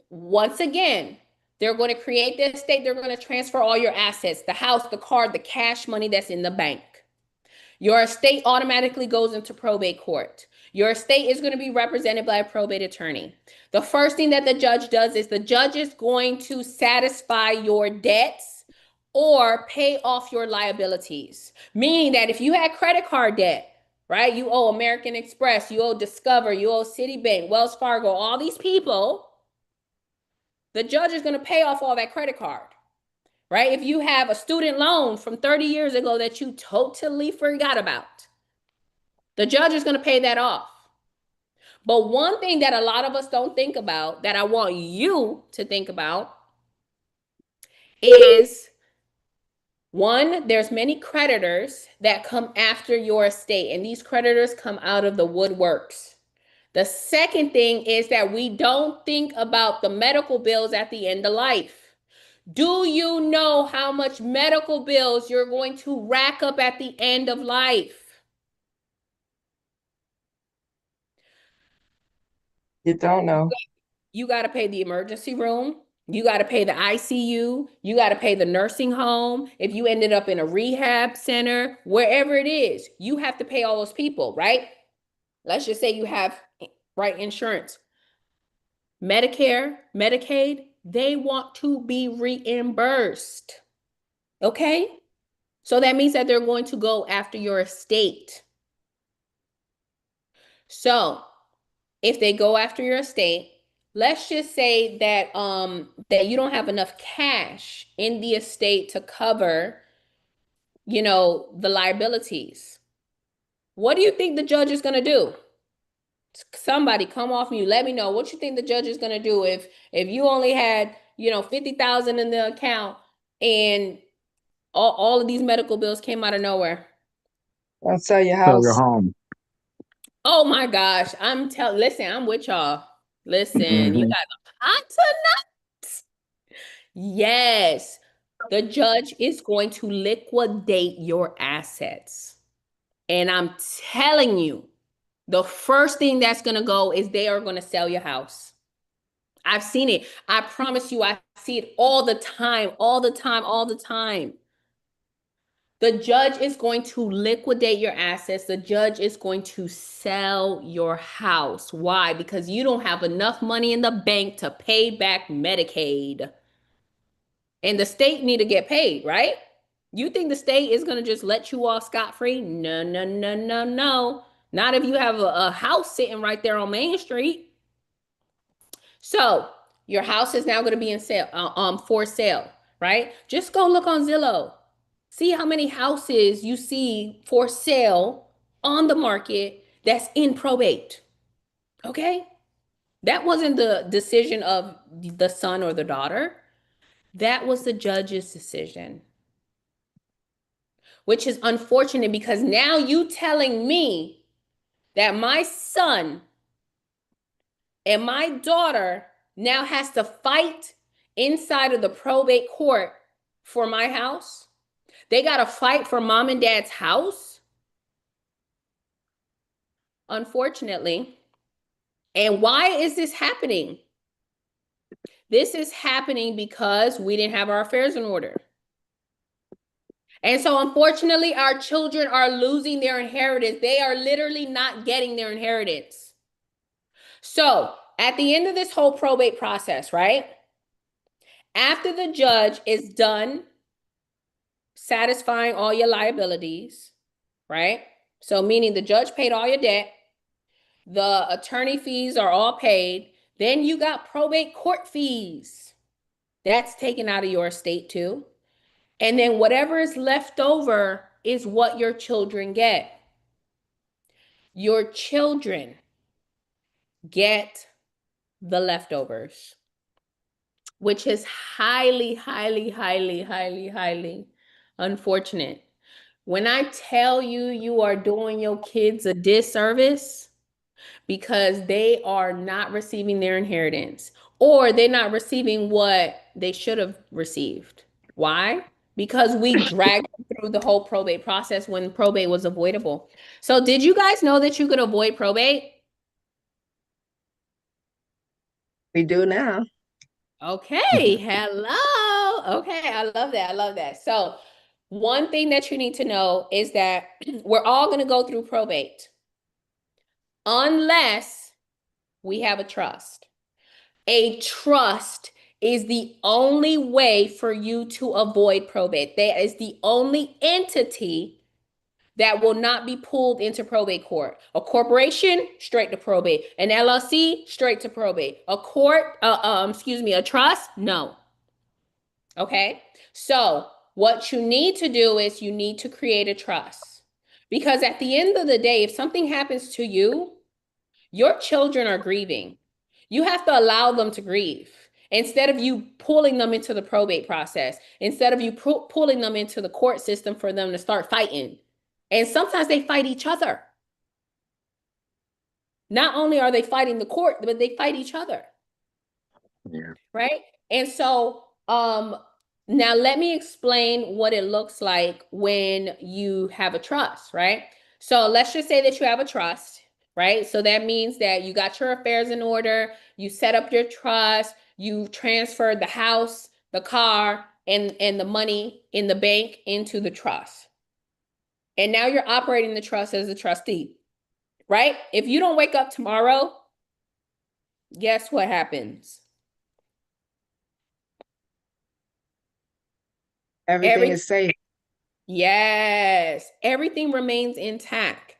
once again, they're going to create the estate. They're going to transfer all your assets, the house, the car, the cash money that's in the bank. Your estate automatically goes into probate court. Your estate is going to be represented by a probate attorney. The first thing that the judge does is the judge is going to satisfy your debts or pay off your liabilities. Meaning that if you had credit card debt, right? You owe American Express, you owe Discover, you owe Citibank, Wells Fargo, all these people, the judge is going to pay off all that credit card. Right? If you have a student loan from 30 years ago that you totally forgot about, the judge is going to pay that off. But one thing that a lot of us don't think about, that I want you to think about, is one, there's many creditors that come after your estate, and these creditors come out of the woodworks. The second thing is that we don't think about the medical bills at the end of life. Do you know how much medical bills you're going to rack up at the end of life? You don't know. You got to pay the emergency room. You got to pay the ICU. You got to pay the nursing home. If you ended up in a rehab center, wherever it is, you have to pay all those people, right? Let's just say you have, right, insurance. Medicare, Medicaid, they want to be reimbursed. Okay? So that means that they're going to go after your estate. So if they go after your estate, let's just say that that you don't have enough cash in the estate to cover, the liabilities. What do you think the judge is going to do? Somebody come off mute. Let me know what you think the judge is going to do if you only had, 50,000 in the account and all of these medical bills came out of nowhere. Don't sell your Sell your house. home. Oh my gosh. Listen, I'm with y'all. Listen, you Mhm. guys are hot tonight. Yes. The judge is going to liquidate your assets. And I'm telling you, the first thing that's going to go is they are going to sell your house. I've seen it. I promise you, I see it all the time, all the time, all the time. The judge is going to liquidate your assets. The judge is going to sell your house. Why? Because you don't have enough money in the bank to pay back Medicaid. And the state need to get paid, right? You think the state is going to just let you off scot-free? No, no, no, no, no. Not if you have a house sitting right there on Main Street. So your house is now going to be for sale, right? Just go look on Zillow. See how many houses you see for sale on the market that's in probate. Okay? That wasn't the decision of the son or the daughter. That was the judge's decision. Which is unfortunate because now you telling me that my son and my daughter now has to fight inside of the probate court for my house. They got to fight for mom and dad's house. Unfortunately. And why is this happening? This is happening because we didn't have our affairs in order. And so, unfortunately, our children are losing their inheritance. They are literally not getting their inheritance. So, at the end of this whole probate process, right? After the judge is done satisfying all your liabilities, right? So, meaning the judge paid all your debt, the attorney fees are all paid, then you got probate court fees. That's taken out of your estate too. And then whatever is left over is what your children get. Your children get the leftovers, which is highly, highly, highly, highly, highly unfortunate. When I tell you, you are doing your kids a disservice because they are not receiving their inheritance or they're not receiving what they should have received. Why? Because we dragged them through the whole probate process when probate was avoidable. So did you guys know that you could avoid probate? We do now. Okay, hello. Okay, I love that. I love that. So one thing that you need to know is that we're all going to go through probate unless we have a trust. A trust is the only way for you to avoid probate. That is the only entity that will not be pulled into probate court. A corporation, straight to probate. An LLC, straight to probate. A a trust, no. Okay? So, what you need to do is you need to create a trust. Because at the end of the day, if something happens to you, your children are grieving. You have to allow them to grieve instead of you pulling them into the probate process, instead of you pulling them into the court system for them to start fighting. And sometimes they fight each other. Not only are they fighting the court, but they fight each other. Yeah. Right? And so, now let me explain what it looks like when you have a trust, right? So let's just say that you have a trust, right? So that means that you got your affairs in order, you set up your trust, you transferred the house, the car, and the money in the bank into the trust. And now you're operating the trust as a trustee, right? If you don't wake up tomorrow, guess what happens? Everything is safe. Yes, everything remains intact.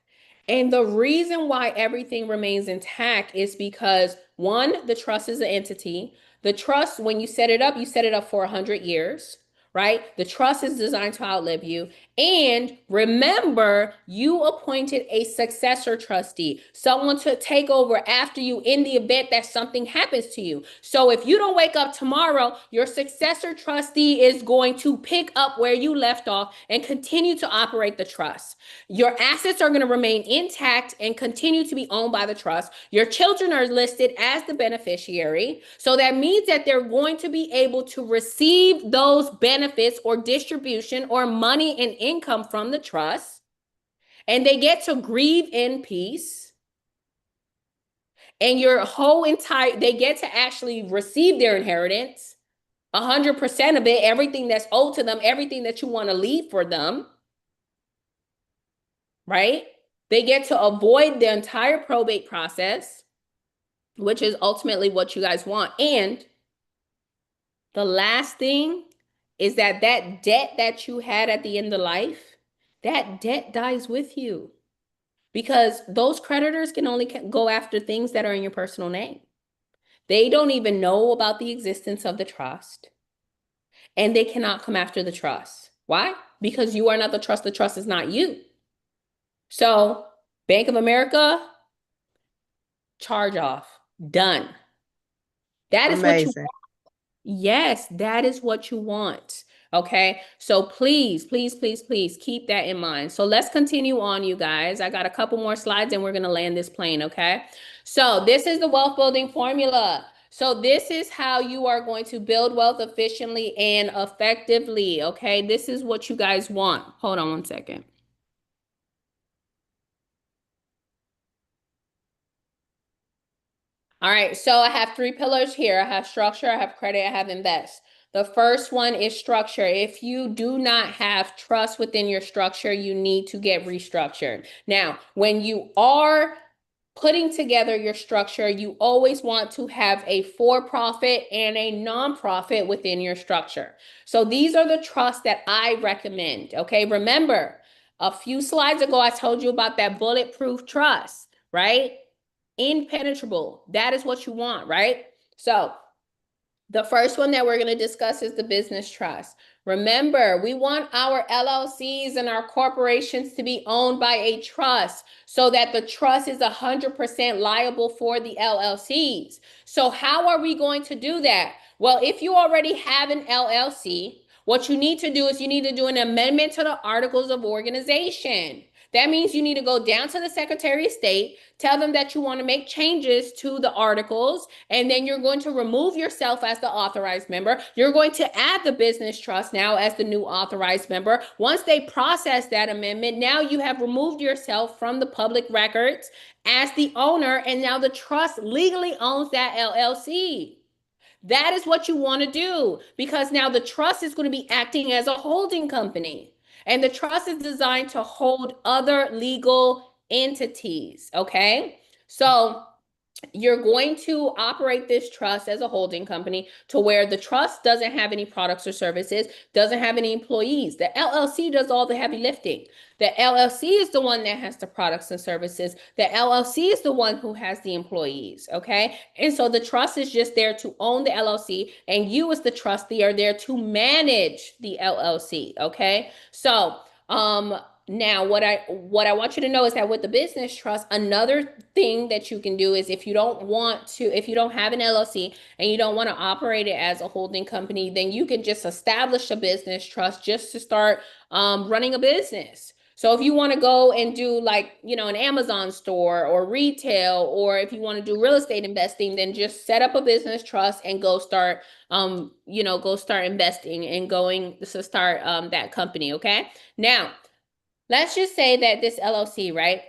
And the reason why everything remains intact is because one, the trust is an entity. The trust, when you set it up for 100 years, right? The trust is designed to outlive you. And remember, you appointed a successor trustee, someone to take over after you in the event that something happens to you. So if you don't wake up tomorrow, your successor trustee is going to pick up where you left off and continue to operate the trust. Your assets are going to remain intact and continue to be owned by the trust. Your children are listed as the beneficiary. So that means that they're going to be able to receive those benefits or distribution or money and income from the trust. And they get to grieve in peace. And they get to actually receive their inheritance, 100% of it, everything that's owed to them, everything that you want to leave for them. Right? They get to avoid the entire probate process, which is ultimately what you guys want. And the last thing is that debt that you had at the end of life, that debt dies with you because those creditors can only go after things that are in your personal name. They don't even know about the existence of the trust, and they cannot come after the trust. Why? Because you are not the trust is not you. So, Bank of America, charge off, done. That is what you want. Yes, that is what you want. Okay. So please, please, please, please keep that in mind. So let's continue on, you guys. I got a couple more slides and we're going to land this plane. Okay. So this is the wealth building formula. So this is how you are going to build wealth efficiently and effectively, okay? This is what you guys want. Hold on one second. All right, so I have three pillars here. I have structure, I have credit, I have invest. The first one is structure. If you do not have trust within your structure, you need to get restructured. Now, when you are putting together your structure, you always want to have a for-profit and a nonprofit within your structure. So these are the trusts that I recommend, okay? Remember, a few slides ago, I told you about that bulletproof trust, right? Impenetrable. That is what you want, right? So the first one that we're going to discuss is the business trust. Remember, we want our LLCs and our corporations to be owned by a trust so that the trust is 100% liable for the LLCs. So how are we going to do that? Well, if you already have an LLC, what you need to do is you need to do an amendment to the Articles of Organization. That means you need to go down to the Secretary of State, tell them that you want to make changes to the articles, and then you're going to remove yourself as the authorized member. You're going to add the business trust now as the new authorized member. Once they process that amendment, now you have removed yourself from the public records as the owner, and now the trust legally owns that LLC. That is what you want to do because now the trust is going to be acting as a holding company. And the trust is designed to hold other legal entities. Okay. So you're going to operate this trust as a holding company to where the trust doesn't have any products or services, doesn't have any employees. The LLC does all the heavy lifting. The LLC is the one that has the products and services. The LLC is the one who has the employees, okay? And so the trust is just there to own the LLC, and you as the trustee are there to manage the LLC, okay? So, now, what I want you to know is that with the business trust, another thing that you can do is if you don't have an LLC and you don't want to operate it as a holding company, then you can just establish a business trust just to start running a business. So if you want to go and do like, an Amazon store or retail, or if you want to do real estate investing, then just set up a business trust and go start, go start investing and going to start that company. Okay. Now, let's just say that this LLC, right?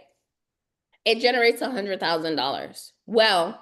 It generates $100,000. Well,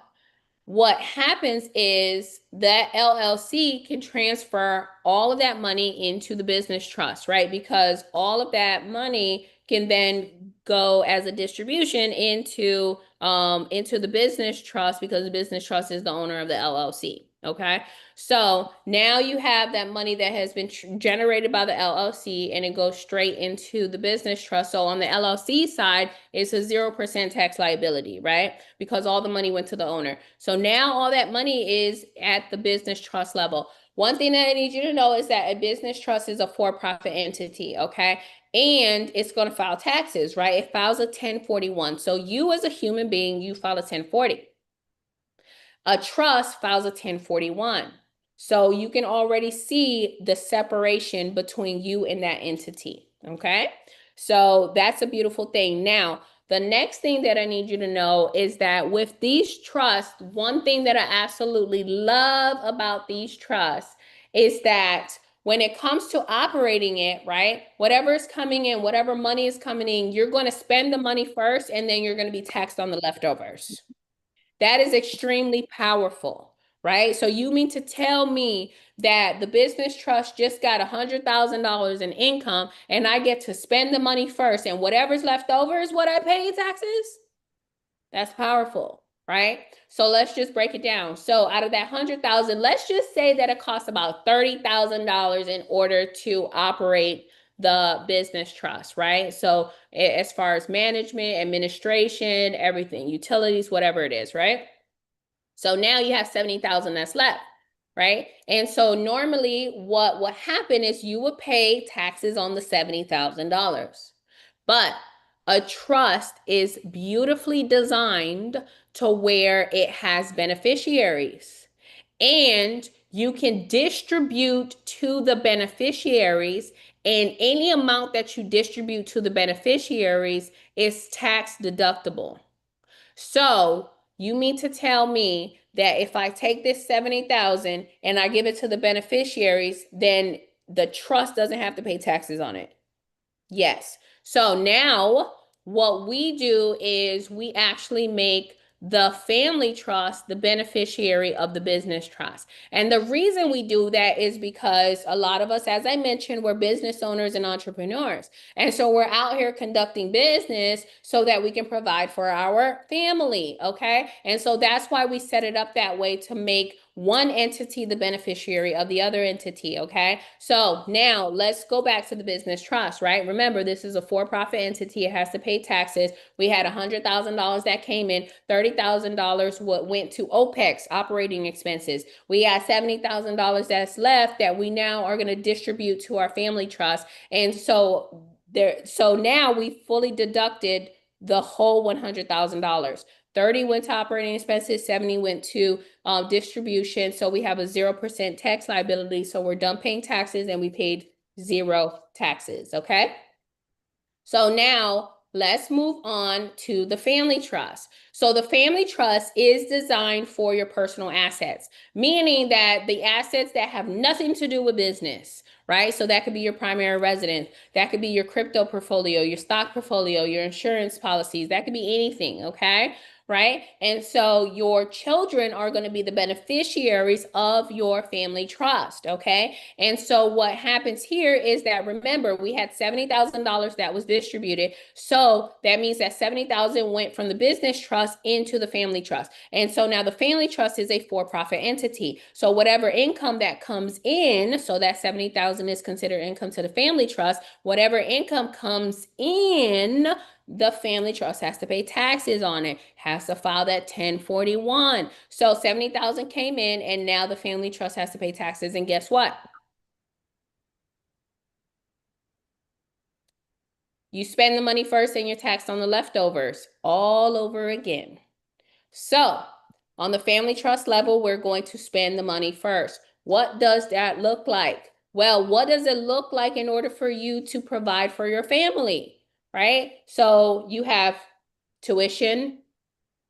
what happens is that LLC can transfer all of that money into the business trust, right? Because all of that money can then go as a distribution into the business trust because the business trust is the owner of the LLC. Okay. So now you have that money that has been generated by the LLC and it goes straight into the business trust. So on the LLC side, it's a 0% tax liability, right? Because all the money went to the owner. So now all that money is at the business trust level. One thing that I need you to know is that a business trust is a for-profit entity, okay? And it's going to file taxes, right? It files a 1041. So you as a human being, you file a 1040. A trust files a 1041. So you can already see the separation between you and that entity, okay? So that's a beautiful thing. Now, the next thing that I need you to know is that with these trusts, one thing that I absolutely love about these trusts is that when it comes to operating it, right, whatever is coming in, whatever money is coming in, you're going to spend the money first and then you're going to be taxed on the leftovers. That is extremely powerful, right? So you mean to tell me that the business trust just got $100,000 in income and I get to spend the money first and whatever's left over is what I pay in taxes? That's powerful, right? So let's just break it down. So out of that 100,000, let's just say that it costs about $30,000 in order to operate the business trust, right? So as far as management, administration, everything, utilities, whatever it is, right? So now you have 70,000 that's left, right? And so normally what would happen is you would pay taxes on the $70,000. But a trust is beautifully designed to where it has beneficiaries. And you can distribute to the beneficiaries, and any amount that you distribute to the beneficiaries is tax deductible. So you mean to tell me that if I take this 70,000 and I give it to the beneficiaries, then the trust doesn't have to pay taxes on it? Yes. So now what we do is we actually make the family trust the beneficiary of the business trust. And the reason we do that is because a lot of us, as I mentioned, we're business owners and entrepreneurs. And so we're out here conducting business so that we can provide for our family. Okay. And so that's why we set it up that way, to make one entity the beneficiary of the other entity, okay? So now let's go back to the business trust, right? Remember, this is a for-profit entity. It has to pay taxes. We had $100,000 that came in, $30,000 went to OPEX, operating expenses. We had $70,000 that's left that we now are going to distribute to our family trust. And so now we fully deducted the whole $100,000. 30 went to operating expenses, 70 went to distribution. So we have a 0% tax liability. So we're done paying taxes and we paid 0 taxes, okay? So now let's move on to the family trust. So the family trust is designed for your personal assets, meaning that the assets that have nothing to do with business, right? So that could be your primary residence, that could be your crypto portfolio, your stock portfolio, your insurance policies, that could be anything, okay? Right? And so your children are going to be the beneficiaries of your family trust, okay? And so what happens here is that, remember, we had $70,000 that was distributed. So that means that 70,000 went from the business trust into the family trust. And so now the family trust is a for-profit entity. So whatever income that comes in, so that 70,000 is considered income to the family trust, whatever income comes in, the family trust has to pay taxes on it, has to file that 1041. So 70,000 came in and now the family trust has to pay taxes. And guess what? You spend the money first and you're taxed on the leftovers all over again. So on the family trust level, we're going to spend the money first. What does that look like? Well, what does it look like in order for you to provide for your family? Right? So you have tuition,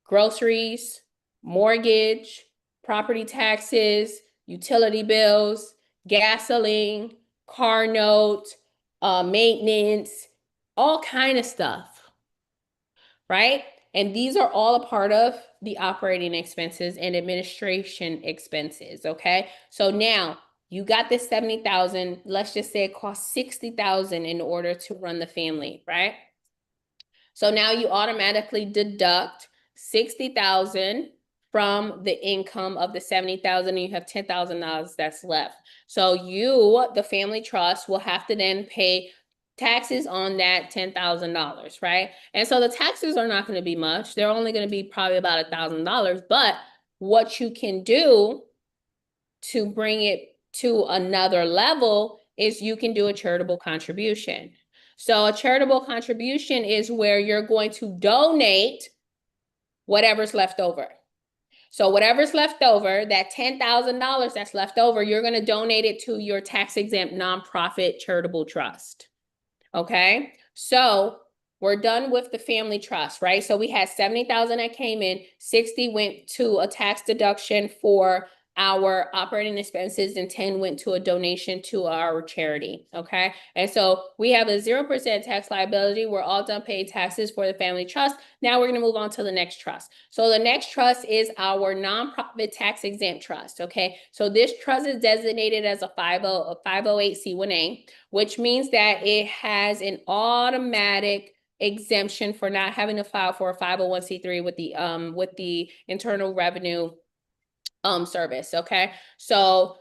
groceries, mortgage, property taxes, utility bills, gasoline, car note, maintenance, all kind of stuff, right? And these are all a part of the operating expenses and administration expenses, okay? So now you got this 70,000, let's just say it costs 60,000 in order to run the family, right? So now you automatically deduct 60,000 from the income of the 70,000 and you have $10,000 that's left. So you, the family trust, will have to then pay taxes on that $10,000, right? And so the taxes are not going to be much. They're only going to be probably about $1,000, but what you can do to bring it to another level is you can do a charitable contribution. So a charitable contribution is where you're going to donate whatever's left over. So whatever's left over, that $10,000 that's left over, you're going to donate it to your tax-exempt nonprofit charitable trust. Okay? So we're done with the family trust, right? So we had 70,000 that came in, 60 went to a tax deduction for our operating expenses, and 10 went to a donation to our charity, okay? And so we have a 0% tax liability. We're all done paying taxes for the family trust. Now we're gonna move on to the next trust. So the next trust is our nonprofit tax exempt trust, okay? So this trust is designated as a 508c1a, which means that it has an automatic exemption for not having to file for a 501c3 with the Internal Revenue Service, okay? So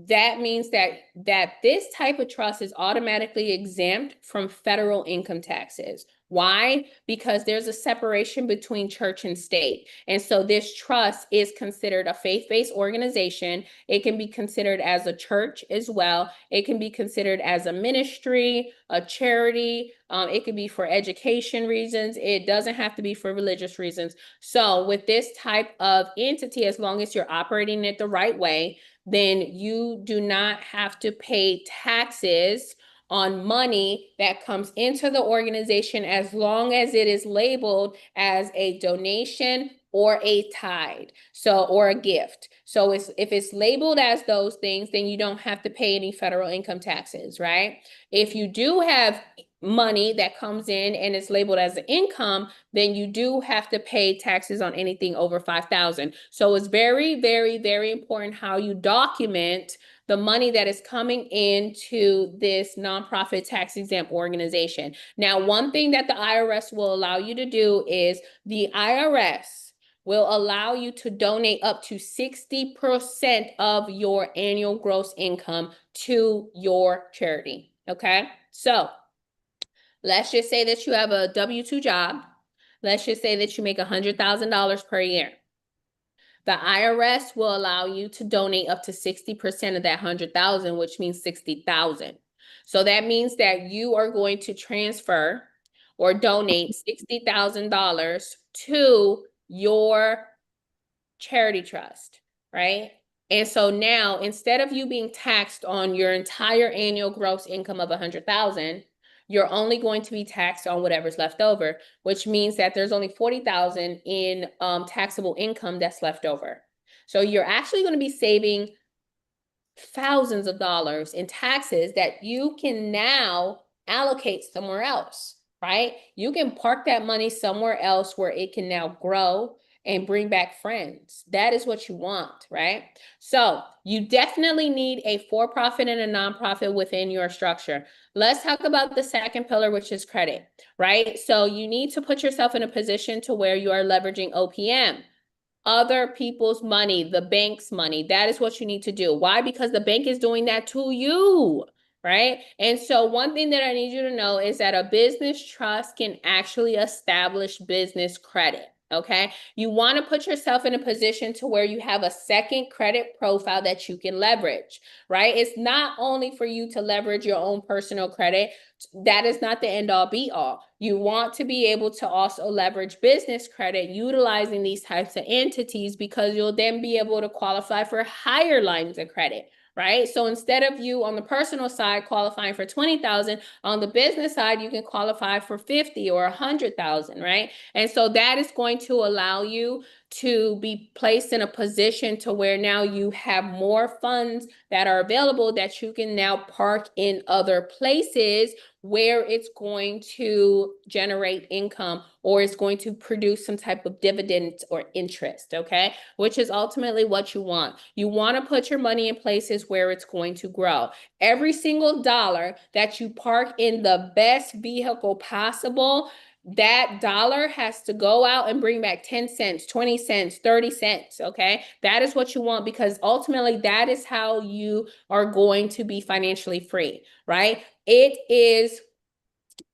that means that this type of trust is automatically exempt from federal income taxes. Why? Because there's a separation between church and state. And so this trust is considered a faith-based organization. It can be considered as a church as well. It can be considered as a ministry, a charity. It could be for education reasons. It doesn't have to be for religious reasons. So with this type of entity, as long as you're operating it the right way, then you do not have to pay taxes on money that comes into the organization as long as it is labeled as a donation or a tithe, so, or a gift. So if it's labeled as those things, then you don't have to pay any federal income taxes, right? If you do have money that comes in and it's labeled as an income, then you do have to pay taxes on anything over 5,000. So it's very, very, very important how you document the money that is coming into this nonprofit tax exempt organization. Now, one thing that the IRS will allow you to do is the IRS will allow you to donate up to 60% of your annual gross income to your charity. Okay, so let's just say that you have a W-2 job. Let's just say that you make $100,000 per year. The IRS will allow you to donate up to 60% of that 100,000, which means 60,000. So that means that you are going to transfer or donate $60,000 to your charity trust, right? And so now, instead of you being taxed on your entire annual gross income of 100,000, you're only going to be taxed on whatever's left over, which means that there's only 40,000 in taxable income that's left over. So you're actually going to be saving thousands of dollars in taxes that you can now allocate somewhere else, right? You can park that money somewhere else where it can now grow and bring back friends. That is what you want, right? So you definitely need a for-profit and a nonprofit within your structure. Let's talk about the second pillar, which is credit, right? So you need to put yourself in a position to where you are leveraging OPM. Other people's money, the bank's money. That is what you need to do. Why? Because the bank is doing that to you, right? And so one thing that I need you to know is that a business trust can actually establish business credit. Okay, you want to put yourself in a position to where you have a second credit profile that you can leverage, right? It's not only for you to leverage your own personal credit. That is not the end all be all. You want to be able to also leverage business credit utilizing these types of entities, because you'll then be able to qualify for higher lines of credit, right? So instead of you on the personal side qualifying for 20,000, on the business side, you can qualify for 50 or 100,000, right? And so that is going to allow you to be placed in a position to where now you have more funds that are available that you can now park in other places where it's going to generate income or it's going to produce some type of dividend or interest, okay? Which is ultimately what you want. You want to put your money in places where it's going to grow. Every single dollar that you park in the best vehicle possible, that dollar has to go out and bring back 10 cents, 20 cents, 30 cents, okay? That is what you want, because ultimately that is how you are going to be financially free, right? It is,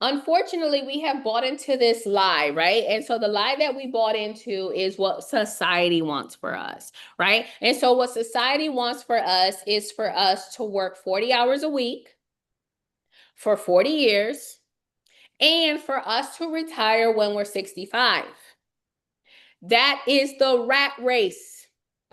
unfortunately, we have bought into this lie, right? And so the lie that we bought into is what society wants for us, right? And so what society wants for us is for us to work 40 hours a week for 40 years, and for us to retire when we're 65. That is the rat race.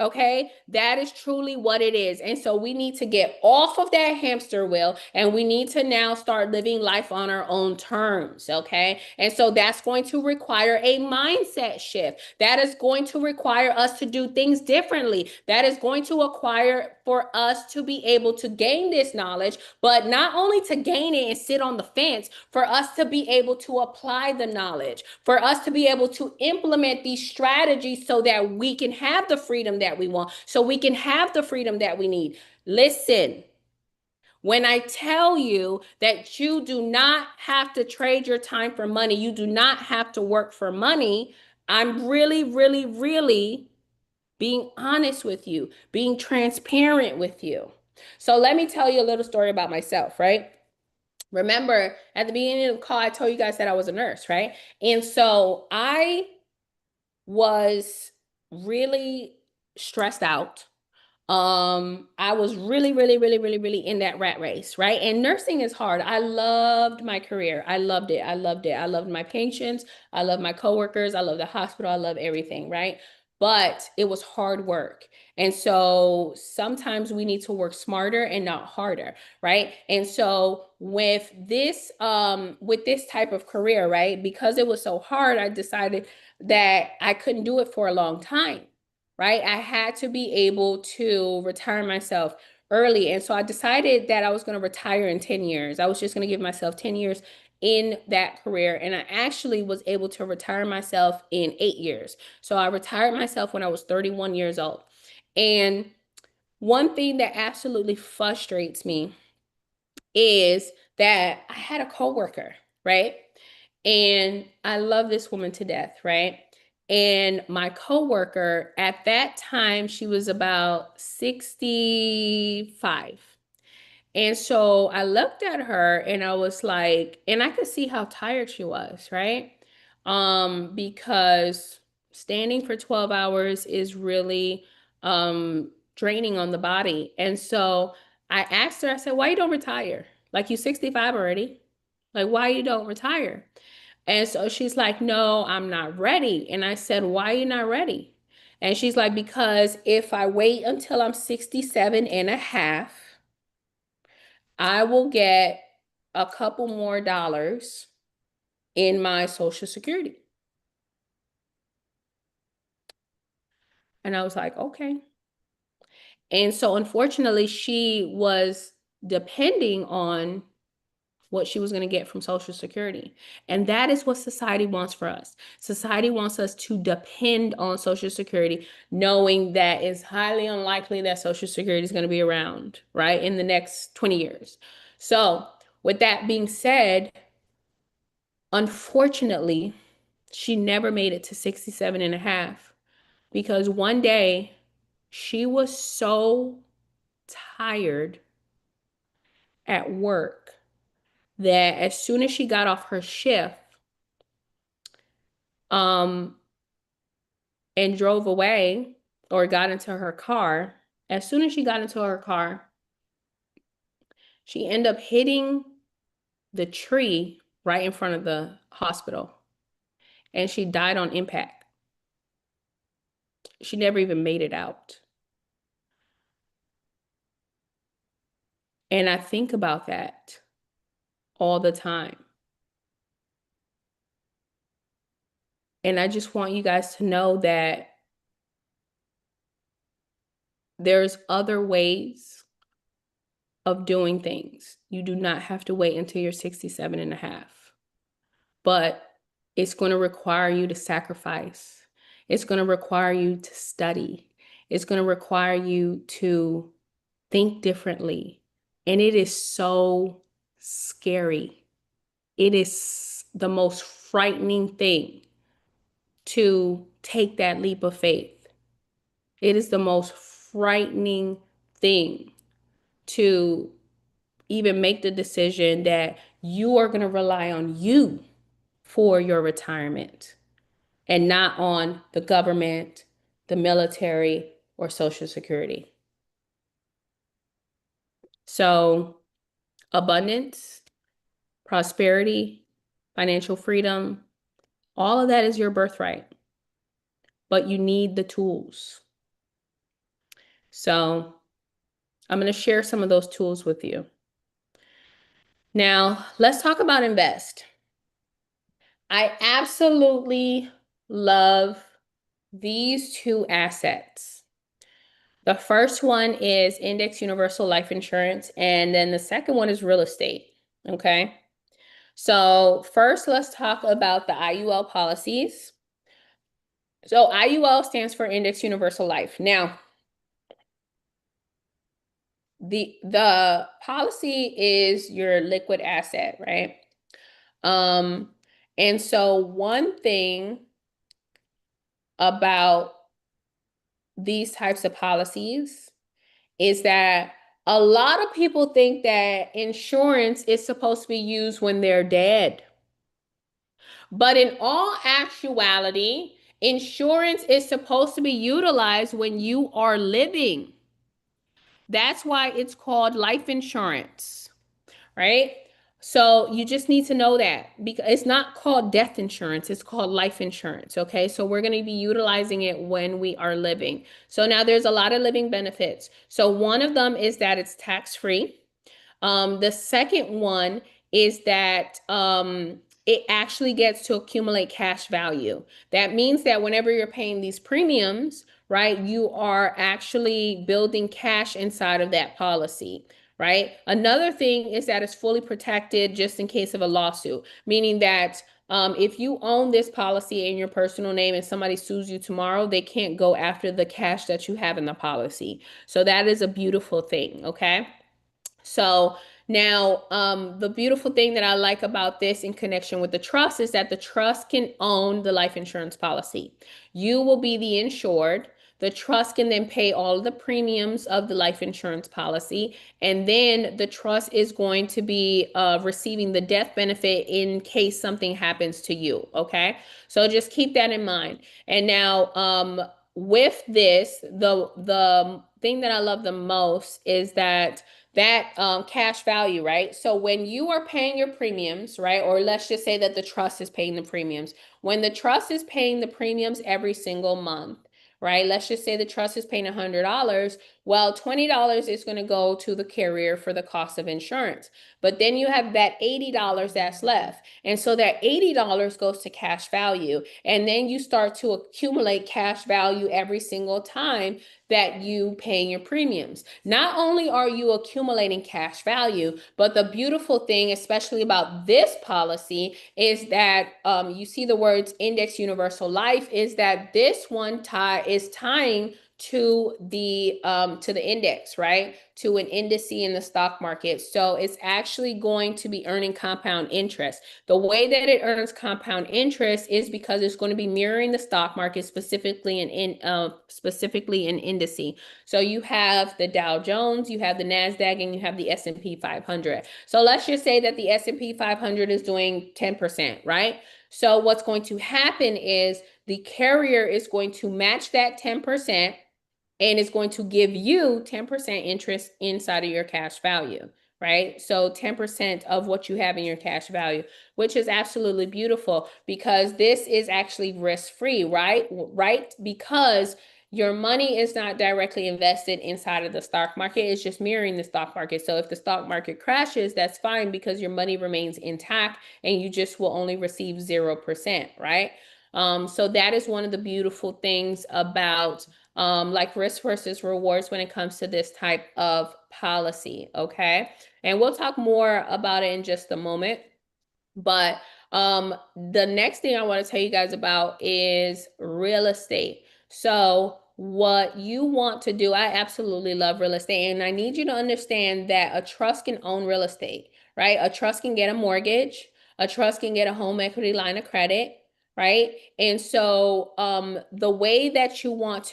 Okay, that is truly what it is. And so we need to get off of that hamster wheel and we need to now start living life on our own terms. Okay, and so that's going to require a mindset shift. That is going to require us to do things differently. That is going to require for us to be able to gain this knowledge, but not only to gain it and sit on the fence, for us to be able to apply the knowledge, for us to be able to implement these strategies so that we can have the freedom that we want, so we can have the freedom that we need. Listen, when I tell you that you do not have to trade your time for money, you do not have to work for money, I'm really, really, really being honest with you, being transparent with you. So let me tell you a little story about myself, right? Remember at the beginning of the call, I told you guys that I was a nurse, right? And so I was really stressed out. I was really, really, really, really, really in that rat race, right? And nursing is hard. I loved my career. I loved it. I loved it. I loved my patients. I loved my coworkers. I loved the hospital. I love everything, right? but it was hard work. And so sometimes we need to work smarter and not harder, right? And so with this type of career, right? Because it was so hard, I decided that I couldn't do it for a long time, right? I had to be able to retire myself early. And so I decided that I was going to retire in 10 years. I was just going to give myself 10 years in that career. And I actually was able to retire myself in 8 years. So I retired myself when I was 31 years old. And one thing that absolutely frustrates me is that I had a coworker, right? And I love this woman to death, right? And my coworker at that time, she was about 65. And so I looked at her and I was like, and I could see how tired she was, right? Because standing for 12 hours is really draining on the body. And so I asked her, I said, why you don't retire? Like you 65 already. Like why you don't retire? And so she's like, no, I'm not ready. And I said, why are you not ready? And she's like, because if I wait until I'm 67 and a half, I will get a couple more dollars in my Social Security. And I was like, okay. And so unfortunately, she was depending on what she was going to get from Social Security. And that is what society wants for us. Society wants us to depend on Social Security, knowing that it's highly unlikely that Social Security is going to be around, right, in the next 20 years. So, with that being said, unfortunately, she never made it to 67 and a half because one day she was so tired at work that as soon as she got off her shift, um, and drove away or got into her car, as soon as she got into her car, she ended up hitting the tree right in front of the hospital and she died on impact. She never even made it out. And I think about that all the time. And I just want you guys to know that there's other ways of doing things. You do not have to wait until you're 67 and a half. But it's going to require you to sacrifice. It's going to require you to study. It's going to require you to think differently. And it is so scary. It is the most frightening thing to take that leap of faith. It is the most frightening thing to even make the decision that you are going to rely on you for your retirement and not on the government, the military, or Social Security. So, abundance, prosperity, financial freedom, all of that is your birthright, but you need the tools. So, I'm going to share some of those tools with you. Now, let's talk about invest. I absolutely love these two assets. The first one is Index Universal Life Insurance, and then the second one is real estate. Okay. So, first, let's talk about the IUL policies. So, IUL stands for Index Universal Life. Now, the policy is your liquid asset, right? Um, and so one thing about these types of policies is that a lot of people think that insurance is supposed to be used when they're dead. But in all actuality, insurance is supposed to be utilized when you are living. That's why it's called life insurance, right? So you just need to know that because it's not called death insurance, it's called life insurance. Okay. So we're going to be utilizing it when we are living. So now there's a lot of living benefits. So one of them is that it's tax free. The second one is that it actually gets to accumulate cash value. That means that whenever you're paying these premiums, right, you are actually building cash inside of that policy. Right. Another thing is that it's fully protected just in case of a lawsuit, meaning that if you own this policy in your personal name and somebody sues you tomorrow, they can't go after the cash that you have in the policy. So that is a beautiful thing. Okay. So now, the beautiful thing that I like about this in connection with the trust is that the trust can own the life insurance policy. You will be the insured. The trust can then pay all of the premiums of the life insurance policy. And then the trust is going to be receiving the death benefit in case something happens to you. Okay. So just keep that in mind. And now, with this, the thing that I love the most is that cash value, right? So when you are paying your premiums, right? Or let's just say that the trust is paying the premiums. When the trust is paying the premiums every single month, right? Let's just say the trust is paying $100. Well, $20 is going to go to the carrier for the cost of insurance. But then you have that $80 that's left. And so that $80 goes to cash value. And then you start to accumulate cash value every single time that you paying your premiums. Not only are you accumulating cash value, but the beautiful thing, especially about this policy, is that you see the words index universal life, is that this one is tying to the index, right? To an indice in the stock market. So it's actually going to be earning compound interest. The way that it earns compound interest is because it's going to be mirroring the stock market, specifically in indice. So you have the Dow Jones, you have the Nasdaq, and you have the S&P 500. So let's just say that the S&P 500 is doing 10%, right? So what's going to happen is the carrier is going to match that 10%. And it's going to give you 10% interest inside of your cash value, right? So 10% of what you have in your cash value, which is absolutely beautiful because this is actually risk-free, right? Right? Because your money is not directly invested inside of the stock market. It's just mirroring the stock market. So if the stock market crashes, that's fine because your money remains intact and you just will only receive 0%, right? So that is one of the beautiful things about like risk versus rewards when it comes to this type of policy. Okay. And we'll talk more about it in just a moment. But the next thing I want to tell you guys about is real estate. So what you want to do, I absolutely love real estate. And I need you to understand that a trust can own real estate, right? A trust can get a mortgage. A trust can get a home equity line of credit, right? And so the way that you want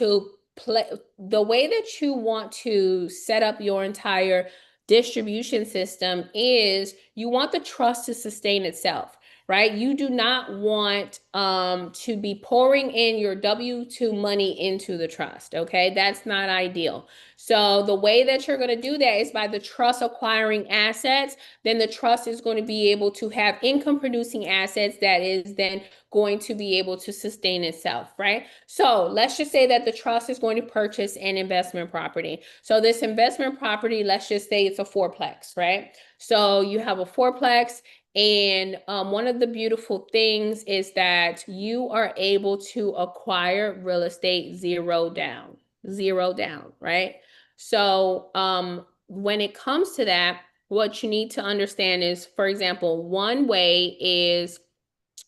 to set up your entire distribution system is you want the trust to sustain itself, right? You do not want to be pouring in your W-2 money into the trust, okay? That's not ideal. So the way that you're going to do that is by the trust acquiring assets. Then the trust is going to be able to have income producing assets that is then going to be able to sustain itself, right? So let's just say that the trust is going to purchase an investment property. So this investment property, let's just say it's a fourplex, right? So you have a fourplex, and one of the beautiful things is that you are able to acquire real estate zero down, right? So when it comes to that, what you need to understand is, for example, one way is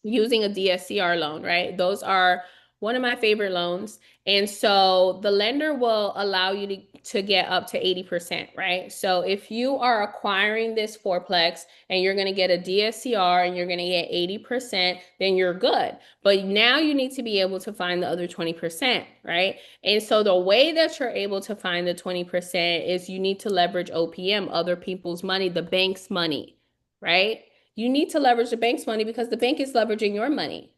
using a DSCR loan, right? Those are one of my favorite loans. And so the lender will allow you to get up to 80%, right? So if you are acquiring this fourplex and you're going to get a DSCR and you're going to get 80%, then you're good. But now you need to be able to find the other 20%, right? And so the way that you're able to find the 20% is you need to leverage OPM, other people's money, the bank's money, right? You need to leverage the bank's money because the bank is leveraging your money.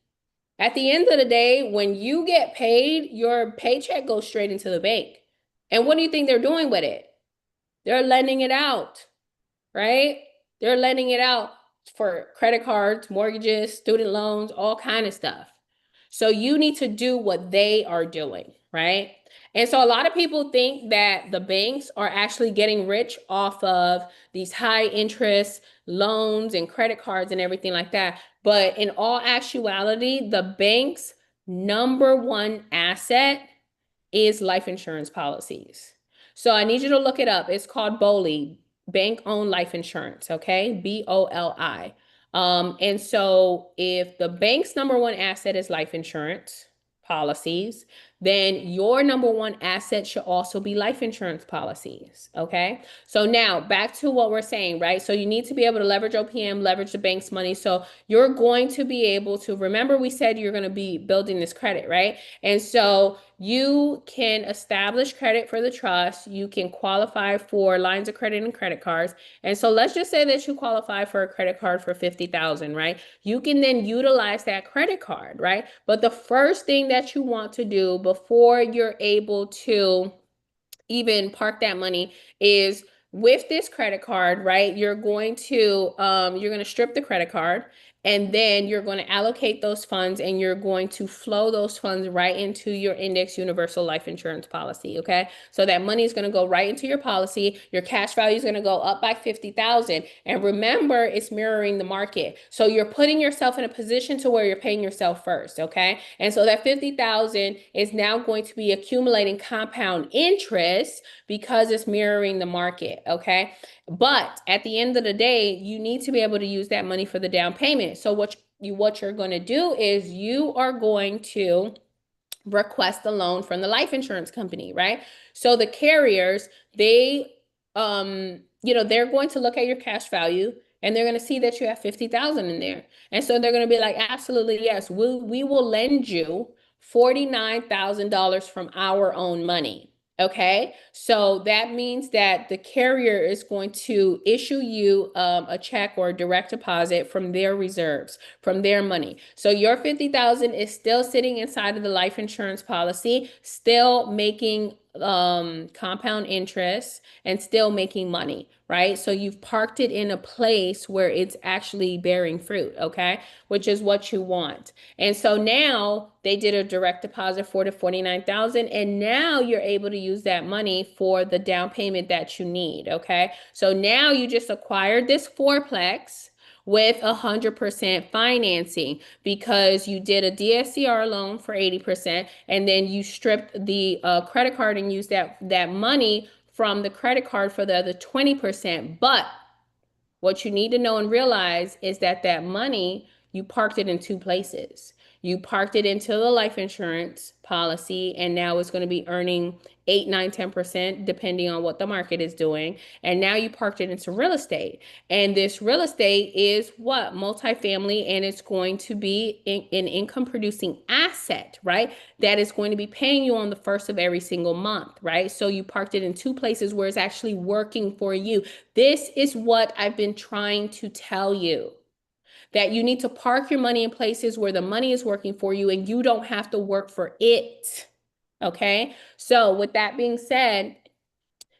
At the end of the day, when you get paid, your paycheck goes straight into the bank. And what do you think they're doing with it? They're lending it out, right? They're lending it out for credit cards, mortgages, student loans, all kind of stuff. So you need to do what they are doing, right? And so a lot of people think that the banks are actually getting rich off of these high interest loans and credit cards and everything like that. But in all actuality, the bank's number one asset is life insurance policies. So I need you to look it up. It's called BOLI, bank owned life insurance, okay? BOLI. And so if the bank's number one asset is life insurance policies, then your number one asset should also be life insurance policies, okay? So now back to what we're saying, right? So you need to be able to leverage OPM, leverage the bank's money. So you're going to be able to, remember we said you're going to be building this credit, right? And so you can establish credit for the trust. You can qualify for lines of credit and credit cards. And so let's just say that you qualify for a credit card for 50,000, right? You can then utilize that credit card, right? But the first thing that you want to do before you're able to even park that money is with this credit card, right? You're going to strip the credit card, and then you're going to allocate those funds, and you're going to flow those funds right into your index universal life insurance policy, okay? So that money is going to go right into your policy. Your cash value is going to go up by 50,000. And remember, it's mirroring the market. So you're putting yourself in a position to where you're paying yourself first, okay? And so that 50,000 is now going to be accumulating compound interest because it's mirroring the market, okay? But at the end of the day, you need to be able to use that money for the down payment. So what you're going to do is you are going to request a loan from the life insurance company, right? So the carriers, they're going to look at your cash value, and they're going to see that you have 50,000 in there. And so they're going to be like, absolutely, yes, we will lend you $49,000 from our own money. Okay, so that means that the carrier is going to issue you a check or a direct deposit from their reserves, from their money. So your 50,000 is still sitting inside of the life insurance policy, still making compound interest and still making money, right? So you've parked it in a place where it's actually bearing fruit, okay? Which is what you want. And so now they did a direct deposit for the 49,000, and now you're able to use that money for the down payment that you need, okay? So now you just acquired this fourplex with 100% financing because you did a DSCR loan for 80%, and then you stripped the credit card and used that money from the credit card for the other 20%. But what you need to know and realize is that that money, you parked it in two places. You parked it into the life insurance policy, and now it's going to be earning 8, 9, 10%, depending on what the market is doing. And now you parked it into real estate. And this real estate is what? Multifamily, and it's going to be an income producing asset, right? That is going to be paying you on the first of every single month, right? So you parked it in two places where it's actually working for you. This is what I've been trying to tell you, that you need to park your money in places where the money is working for you and you don't have to work for it. Okay? So with that being said,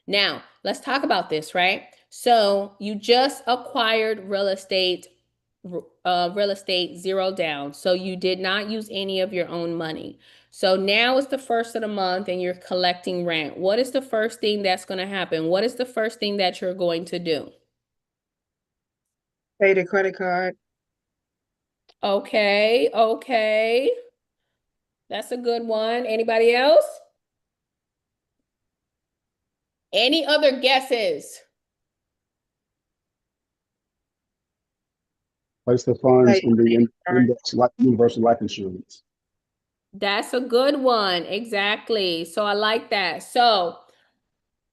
now let's talk about this, right? So you just acquired real estate zero down. So you did not use any of your own money. So now it's the first of the month and you're collecting rent. What is the first thing that's going to happen? What is the first thing that you're going to do? Pay the credit card. Okay, okay. That's a good one. Anybody else? Any other guesses? Place the funds Pay in the card. index universal life insurance. That's a good one. Exactly. So I like that. So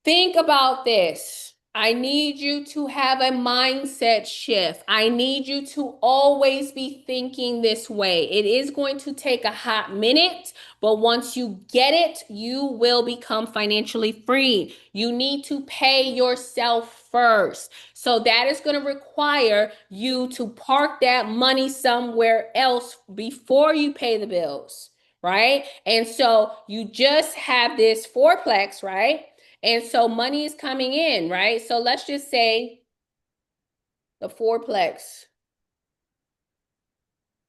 think about this. I need you to have a mindset shift. I need you to always be thinking this way. It is going to take a hot minute, but once you get it, you will become financially free. You need to pay yourself first. So that is going to require you to park that money somewhere else before you pay the bills, right? And so you just have this fourplex, right? And so money is coming in, right? So let's just say the fourplex.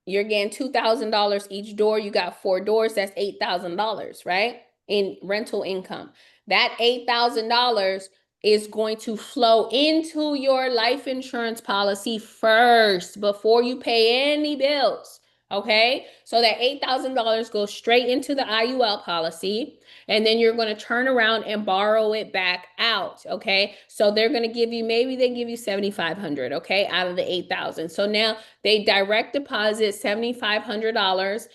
You're getting $2,000 each door. You got 4 doors. That's $8,000, right? In rental income. That $8,000 is going to flow into your life insurance policy first before you pay any bills. Okay, so that $8,000 goes straight into the IUL policy, and then you're going to turn around and borrow it back out. Okay, so they're going to give you, maybe they give you 7,500, okay, out of the 8,000. So now they direct deposit $7,500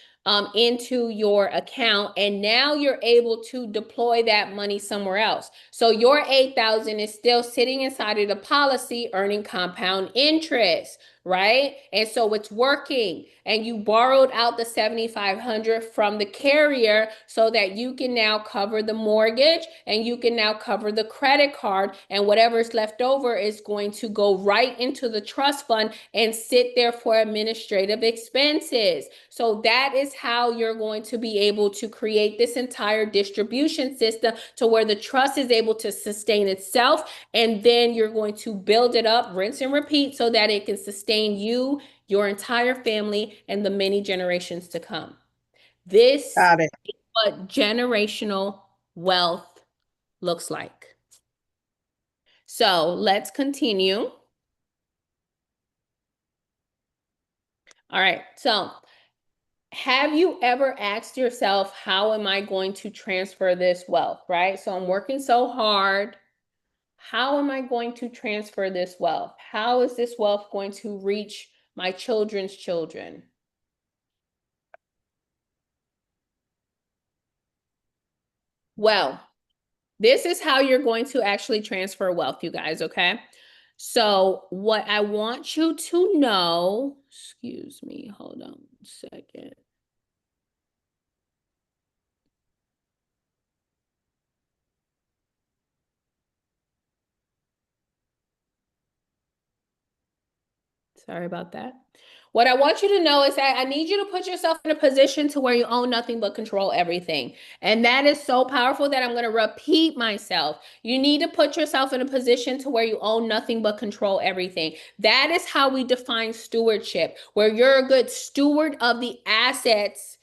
into your account, and now you're able to deploy that money somewhere else. So your 8,000 is still sitting inside of the policy, earning compound interest, right? And so it's working, and you borrowed out the 7,500 from the carrier so that you can now cover the mortgage, and you can now cover the credit card, and whatever's left over is going to go right into the trust fund and sit there for administrative expenses. So that is how you're going to be able to create this entire distribution system to where the trust is able to sustain itself, and then you're going to build it up, rinse and repeat, so that it can sustain you, your entire family, and the many generations to come. This Got it. is what generational wealth looks like. So let's continue. All right, so have you ever asked yourself, how am I going to transfer this wealth, right? So I'm working so hard. How am I going to transfer this wealth? How is this wealth going to reach my children's children? Well, this is how you're going to actually transfer wealth, you guys, okay? So what I want you to know, excuse me, hold on a second. Sorry about that. What I want you to know is that I need you to put yourself in a position to where you own nothing but control everything. And that is so powerful that I'm going to repeat myself. You need to put yourself in a position to where you own nothing but control everything. That is how we define stewardship, where you're a good steward of the assets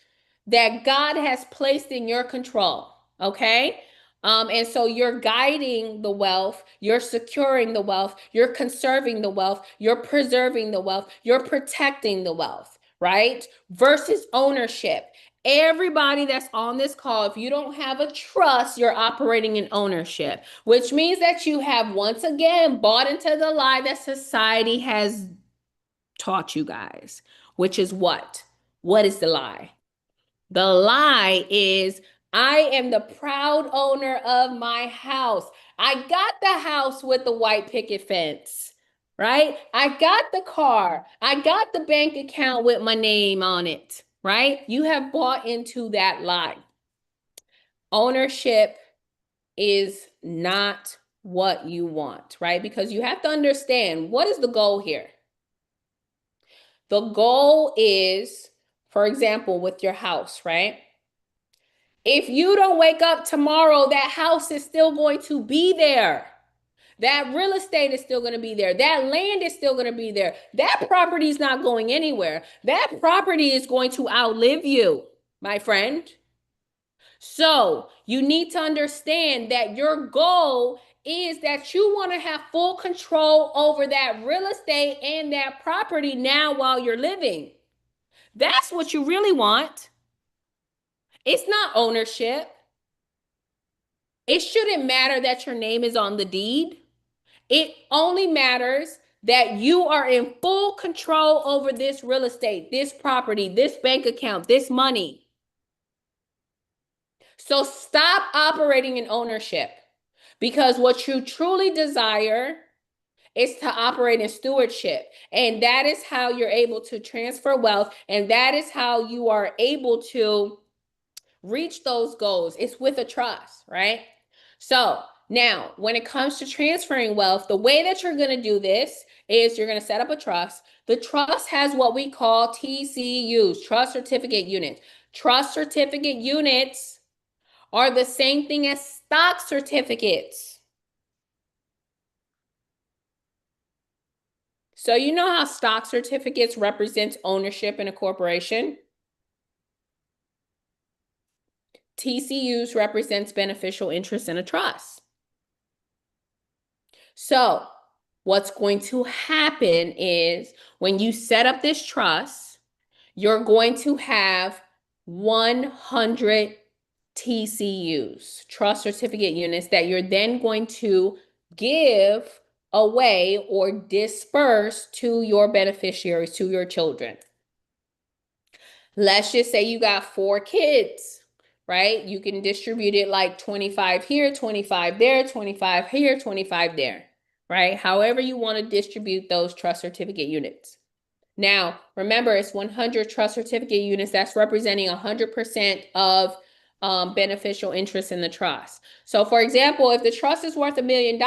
that God has placed in your control. Okay? And so you're guiding the wealth, you're securing the wealth, you're conserving the wealth, you're preserving the wealth, you're protecting the wealth, right? Versus ownership. Everybody that's on this call, if you don't have a trust, you're operating in ownership, which means that you have once again bought into the lie that society has taught you guys, which is what? What is the lie? The lie is, I am the proud owner of my house. I got the house with the white picket fence, right? I got the car. I got the bank account with my name on it, right? You have bought into that lie. Ownership is not what you want, right? Because you have to understand, what is the goal here? The goal is, for example, with your house, right? If you don't wake up tomorrow, that house is still going to be there. That real estate is still going to be there. That land is still going to be there. That property is not going anywhere. That property is going to outlive you, my friend. So you need to understand that your goal is that you want to have full control over that real estate and that property now while you're living. That's what you really want. It's not ownership. It shouldn't matter that your name is on the deed. It only matters that you are in full control over this real estate, this property, this bank account, this money. So stop operating in ownership, because what you truly desire is to operate in stewardship. And that is how you're able to transfer wealth. And that is how you are able to reach those goals. It's with a trust, right? So now, when it comes to transferring wealth, the way that you're going to do this is you're going to set up a trust. The trust has what we call TCUs, trust certificate units. Trust certificate units are the same thing as stock certificates. So you know how stock certificates represents ownership in a corporation? TCUs represents beneficial interest in a trust. So what's going to happen is when you set up this trust, you're going to have 100 TCUs, trust certificate units, that you're then going to give away or disperse to your beneficiaries, to your children. Let's just say you got 4 kids, right? You can distribute it like 25 here, 25 there, 25 here, 25 there, right? However you want to distribute those trust certificate units. Now, remember, it's 100 trust certificate units. That's representing 100% of beneficial interest in the trust. So, for example, if the trust is worth $1 million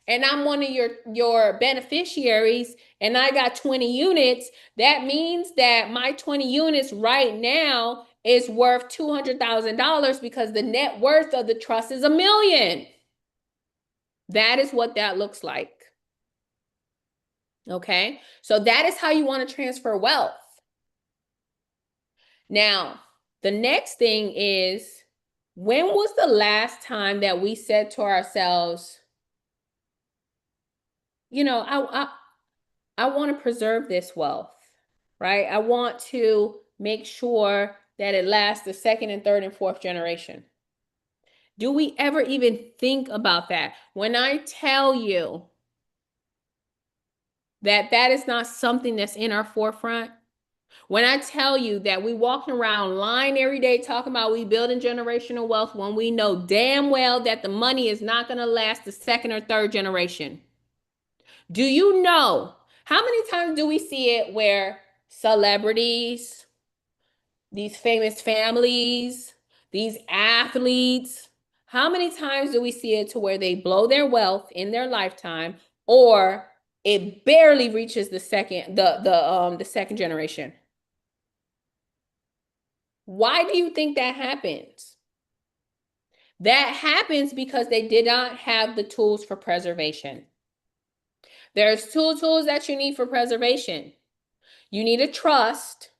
and I'm one of your beneficiaries and I got 20 units, that means that my 20 units right now is worth $200,000 because the net worth of the trust is $1 million. That is what that looks like. Okay, so that is how you want to transfer wealth. Now, the next thing is, when was the last time that we said to ourselves, you know, I want to preserve this wealth, right? I want to make sure that it lasts the second and third and fourth generation. Do we ever even think about that? When I tell you that that is not something that's in our forefront, when I tell you that we walking around lying every day talking about we building generational wealth when we know damn well that the money is not going to last the second or third generation. Do you know how many times do we see it where celebrities, these famous families, these athletes, how many times do we see it to where they blow their wealth in their lifetime, or it barely reaches the second generation? Why do you think that happens? That happens because they did not have the tools for preservation. There's 2 tools that you need for preservation. You need a trust.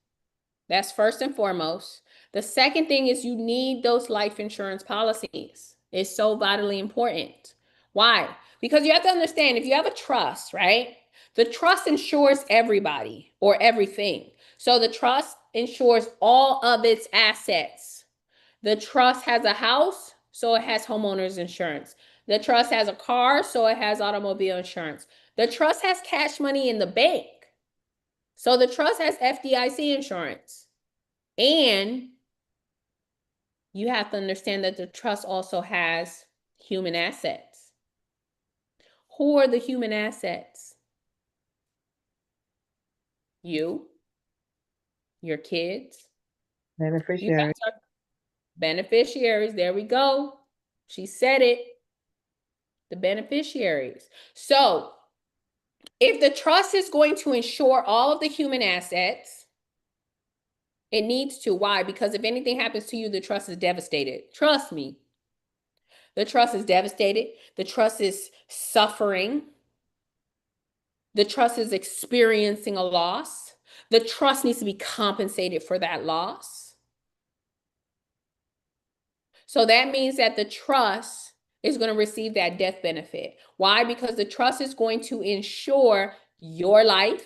That's first and foremost. The second thing is you need those life insurance policies. It's so vitally important. Why? Because you have to understand, if you have a trust, right? The trust insures everybody or everything. So the trust insures all of its assets. The trust has a house, so it has homeowners insurance. The trust has a car, so it has automobile insurance. The trust has cash money in the bank, so the trust has FDIC insurance. And you have to understand that the trust also has human assets. Who are the human assets? You, your kids. Beneficiary. Beneficiaries, there we go. She said it. The beneficiaries. So if the trust is going to insure all of the human assets, it needs to. Why? Because if anything happens to you, the trust is devastated. Trust me. The trust is devastated. The trust is suffering. The trust is experiencing a loss. The trust needs to be compensated for that loss. So that means that the trust is going to receive that death benefit. Why? Because the trust is going to insure your life.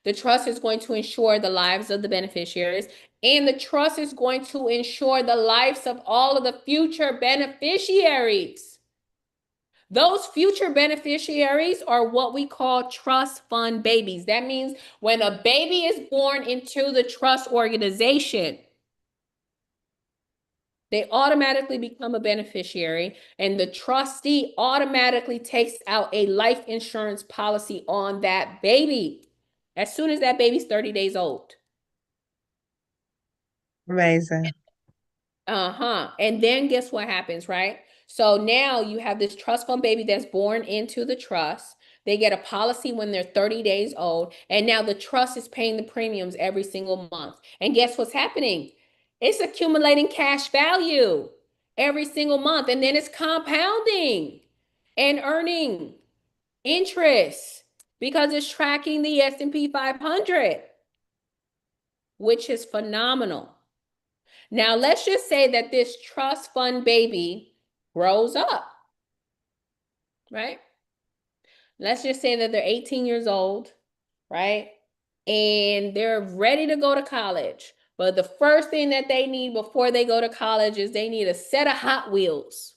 The trust is going to insure the lives of the beneficiaries, and the trust is going to insure the lives of all of the future beneficiaries. Those future beneficiaries are what we call trust fund babies. That means when a baby is born into the trust organization, they automatically become a beneficiary, and the trustee automatically takes out a life insurance policy on that baby as soon as that baby's 30 days old. Amazing. And then guess what happens, right? So now you have this trust fund baby that's born into the trust. They get a policy when they're 30 days old, and now the trust is paying the premiums every single month. And guess what's happening? It's accumulating cash value every single month, and then it's compounding and earning interest because it's tracking the S&P 500, which is phenomenal. Now, let's just say that this trust fund baby grows up, right? Let's just say that they're 18 years old, right? And they're ready to go to college. But the first thing that they need before they go to college is they need a set of Hot Wheels.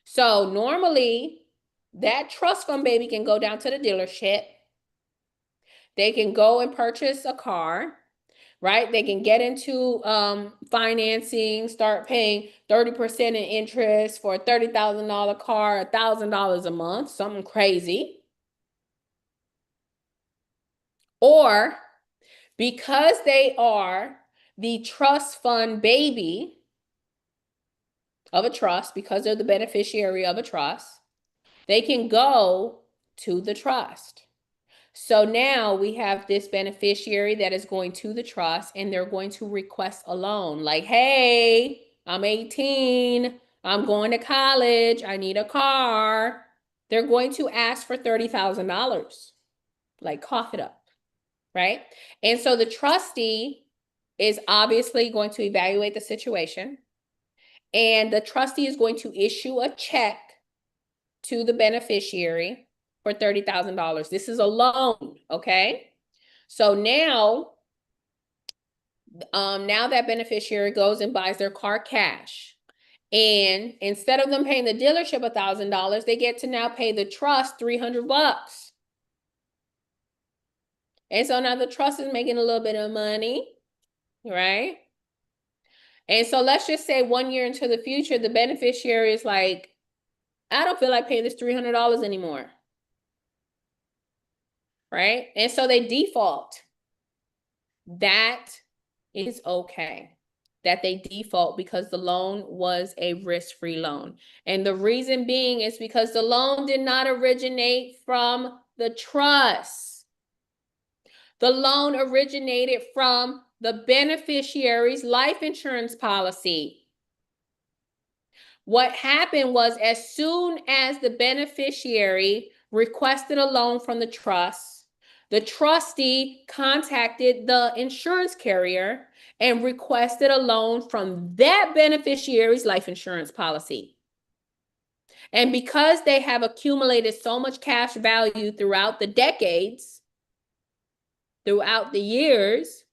So normally, that trust fund baby can go down to the dealership. They can go and purchase a car, right? They can get into financing, start paying 30% in interest for a $30,000 car, $1,000 a month, something crazy. Or because they are the trust fund baby of a trust, because they're the beneficiary of a trust, they can go to the trust. So now we have this beneficiary that is going to the trust and they're going to request a loan. Like, hey, I'm 18. I'm going to college. I need a car. They're going to ask for $30,000. Like, cough it up, right? And so the trustee is obviously going to evaluate the situation. And the trustee is going to issue a check to the beneficiary for $30,000. This is a loan, okay? So now that beneficiary goes and buys their car cash. And instead of them paying the dealership $1,000, they get to now pay the trust $300. And so now the trust is making a little bit of money, right? And so let's just say 1 year into the future, the beneficiary is like, I don't feel like paying this $300 anymore. Right? And so they default. That is okay. That they default because the loan was a risk-free loan. And the reason being is because the loan did not originate from the trust. The loan originated from the beneficiary's life insurance policy. What happened was, as soon as the beneficiary requested a loan from the trust, the trustee contacted the insurance carrier and requested a loan from that beneficiary's life insurance policy. And because they have accumulated so much cash value throughout the decades, throughout the years,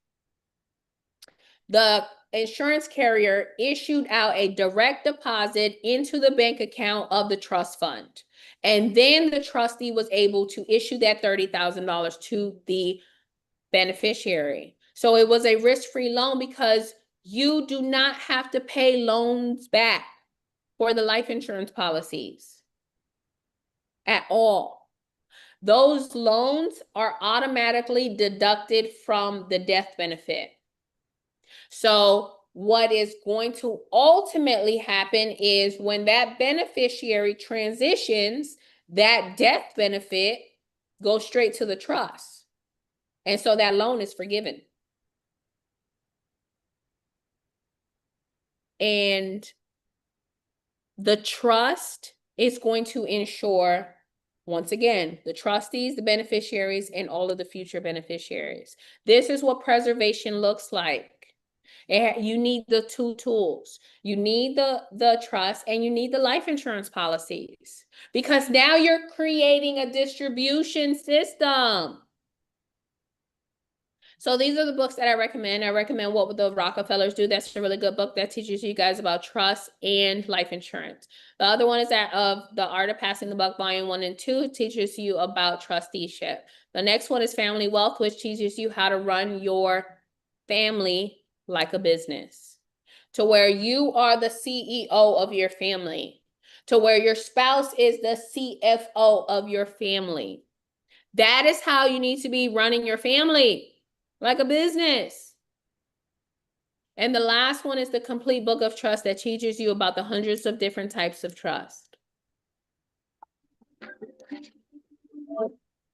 the insurance carrier issued out a direct deposit into the bank account of the trust fund. And then the trustee was able to issue that $30,000 to the beneficiary. So it was a risk-free loan because you do not have to pay loans back for the life insurance policies at all. Those loans are automatically deducted from the death benefit. So what is going to ultimately happen is when that beneficiary transitions, that death benefit goes straight to the trust. And so that loan is forgiven. And the trust is going to ensure, once again, the trustees, the beneficiaries, and all of the future beneficiaries. This is what preservation looks like. You need the two tools. You need the trust and you need the life insurance policies, because now you're creating a distribution system. So these are the books that I recommend. I recommend What Would the Rockefellers Do? That's a really good book that teaches you guys about trust and life insurance. The other one is that of The Art of Passing the Buck, Volume 1 and 2. It teaches you about trusteeship. The next one is Family Wealth, which teaches you how to run your family like a business, to where you are the CEO of your family, to where your spouse is the CFO of your family. That is how you need to be running your family, like a business. And the last one is the Complete Book of Trust that teaches you about the hundreds of different types of trust.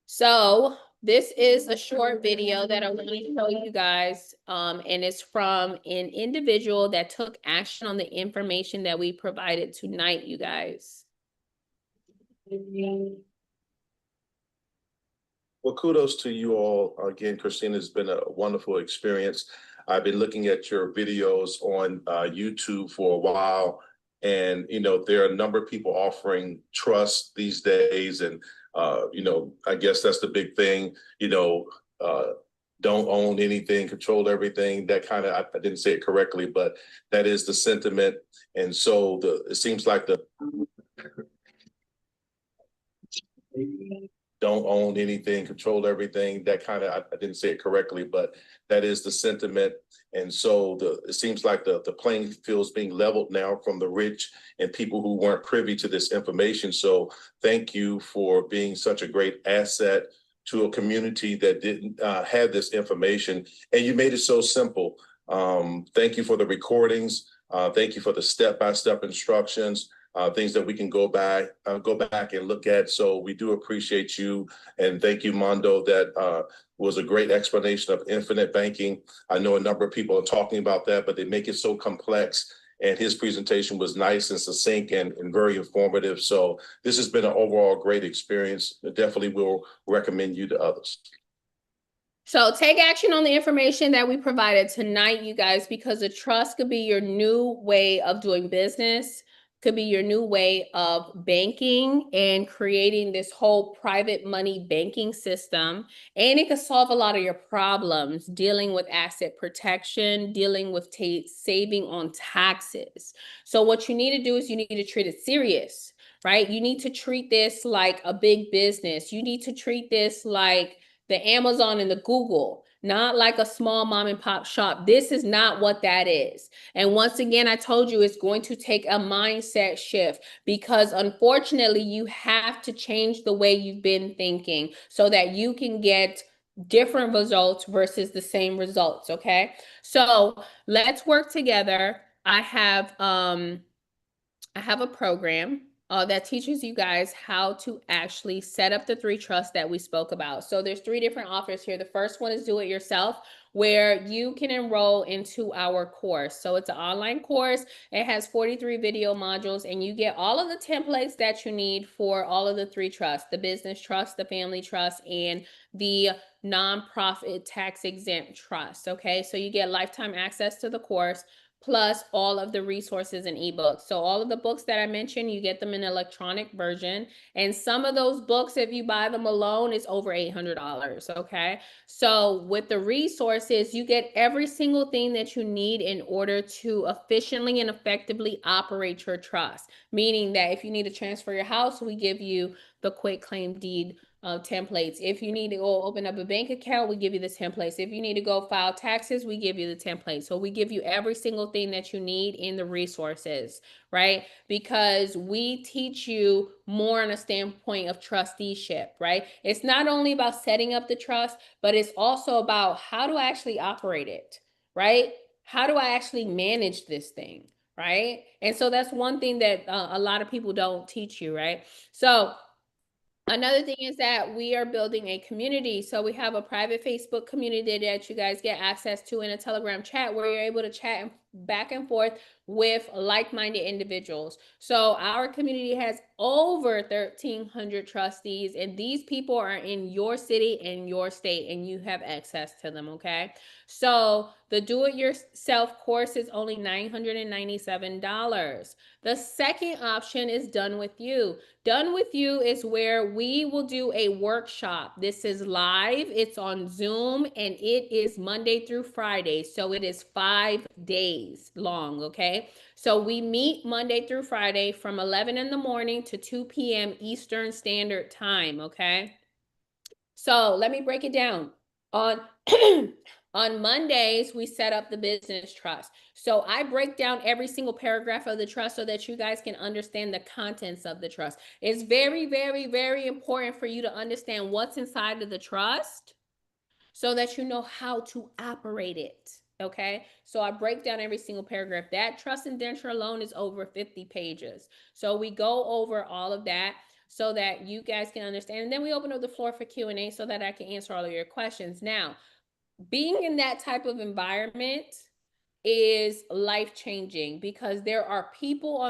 So this is a short video that I want to show you guys, and it's from an individual that took action on the information that we provided tonight, you guys. Well, kudos to you all. Again, Christina, it's been a wonderful experience. I've been looking at your videos on YouTube for a while, and there are a number of people offering trust these days, and I guess that's the big thing. Don't own anything, control everything. That kind of, I didn't say it correctly, but that is the sentiment. And so it seems like the don't own anything, control everything. That kind of, I didn't say it correctly, but that is the sentiment. And so it seems like the playing field is being leveled now from the rich and people who weren't privy to this information. So thank you for being such a great asset to a community that didn't have this information. And you made it so simple. Thank you for the recordings. Thank you for the step-by-step instructions. Things that we can go back and look at. So we do appreciate you. And thank you, Mondo. That was a great explanation of infinite banking. I know a number of people are talking about that, but they make it so complex. And his presentation was nice and succinct and very informative. So this has been an overall great experience. I definitely will recommend you to others. So take action on the information that we provided tonight, you guys, because a trust could be your new way of doing business, could be your new way of banking and creating this whole private money banking system. And it could solve a lot of your problems dealing with asset protection, dealing with saving on taxes. So what you need to do is you need to treat it serious, right? You need to treat this like a big business. You need to treat this like the Amazon and the Google, not like a small mom and pop shop. This is not what that is. And once again, I told you it's going to take a mindset shift because unfortunately you have to change the way you've been thinking so that you can get different results versus the same results. Okay. So let's work together. I have a program that teaches you guys how to actually set up the 3 trusts that we spoke about. So there's 3 different offers here. The first one is do it yourself, where you can enroll into our course. So it's an online course. It has 43 video modules, and you get all of the templates that you need for all of the 3 trusts: the business trust, the family trust, and the nonprofit tax exempt trust. Okay, so you get lifetime access to the course, plus all of the resources and ebooks. So all of the books that I mentioned, you get them in electronic version. And some of those books, if you buy them alone, is over $800, okay? So with the resources, you get every single thing that you need in order to efficiently and effectively operate your trust. Meaning that if you need to transfer your house, we give you the quick claim deed templates. If you need to go open up a bank account, we give you the templates. If you need to go file taxes, we give you the templates. So we give you every single thing that you need in the resources, right? Because we teach you more on a standpoint of trusteeship, right? It's not only about setting up the trust, but it's also about how to actually operate it, right? How do I actually manage this thing, right? And so that's one thing that a lot of people don't teach you, right? So another thing is that we are building a community. So we have a private Facebook community that you guys get access to in a Telegram chat where you're able to chat back and forth with like-minded individuals. So our community has over 1,300 trustees, and these people are in your city and your state, and you have access to them, okay? So the do-it-yourself course is only $997. The second option is Done With You. Done With You is where we will do a workshop. This is live, it's on Zoom, and it is Monday through Friday. So it is 5 days long, okay? So we meet Monday through Friday from 11 in the morning to 2 p.m. Eastern Standard Time, okay? So let me break it down. On on Mondays, we set up the business trust. So I break down every single paragraph of the trust so that you guys can understand the contents of the trust. It's very, very, very important for you to understand what's inside of the trust so that you know how to operate it. Okay, so I break down every single paragraph. That trust indenture alone is over 50 pages. So we go over all of that so that you guys can understand. And then we open up the floor for Q&A so that I can answer all of your questions. Now, being in that type of environment is life-changing because there are people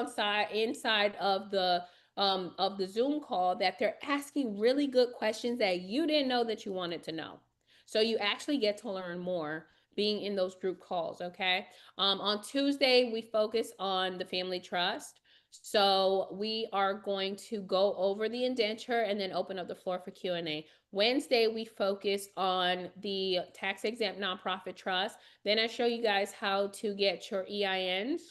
inside of the of the Zoom call that they're asking really good questions that you didn't know that you wanted to know. So you actually get to learn more being in those group calls, okay? On Tuesday, we focus on the family trust. So we are going to go over the indenture and then open up the floor for Q&A. Wednesday, we focus on the tax exempt nonprofit trust. Then I show you guys how to get your EINs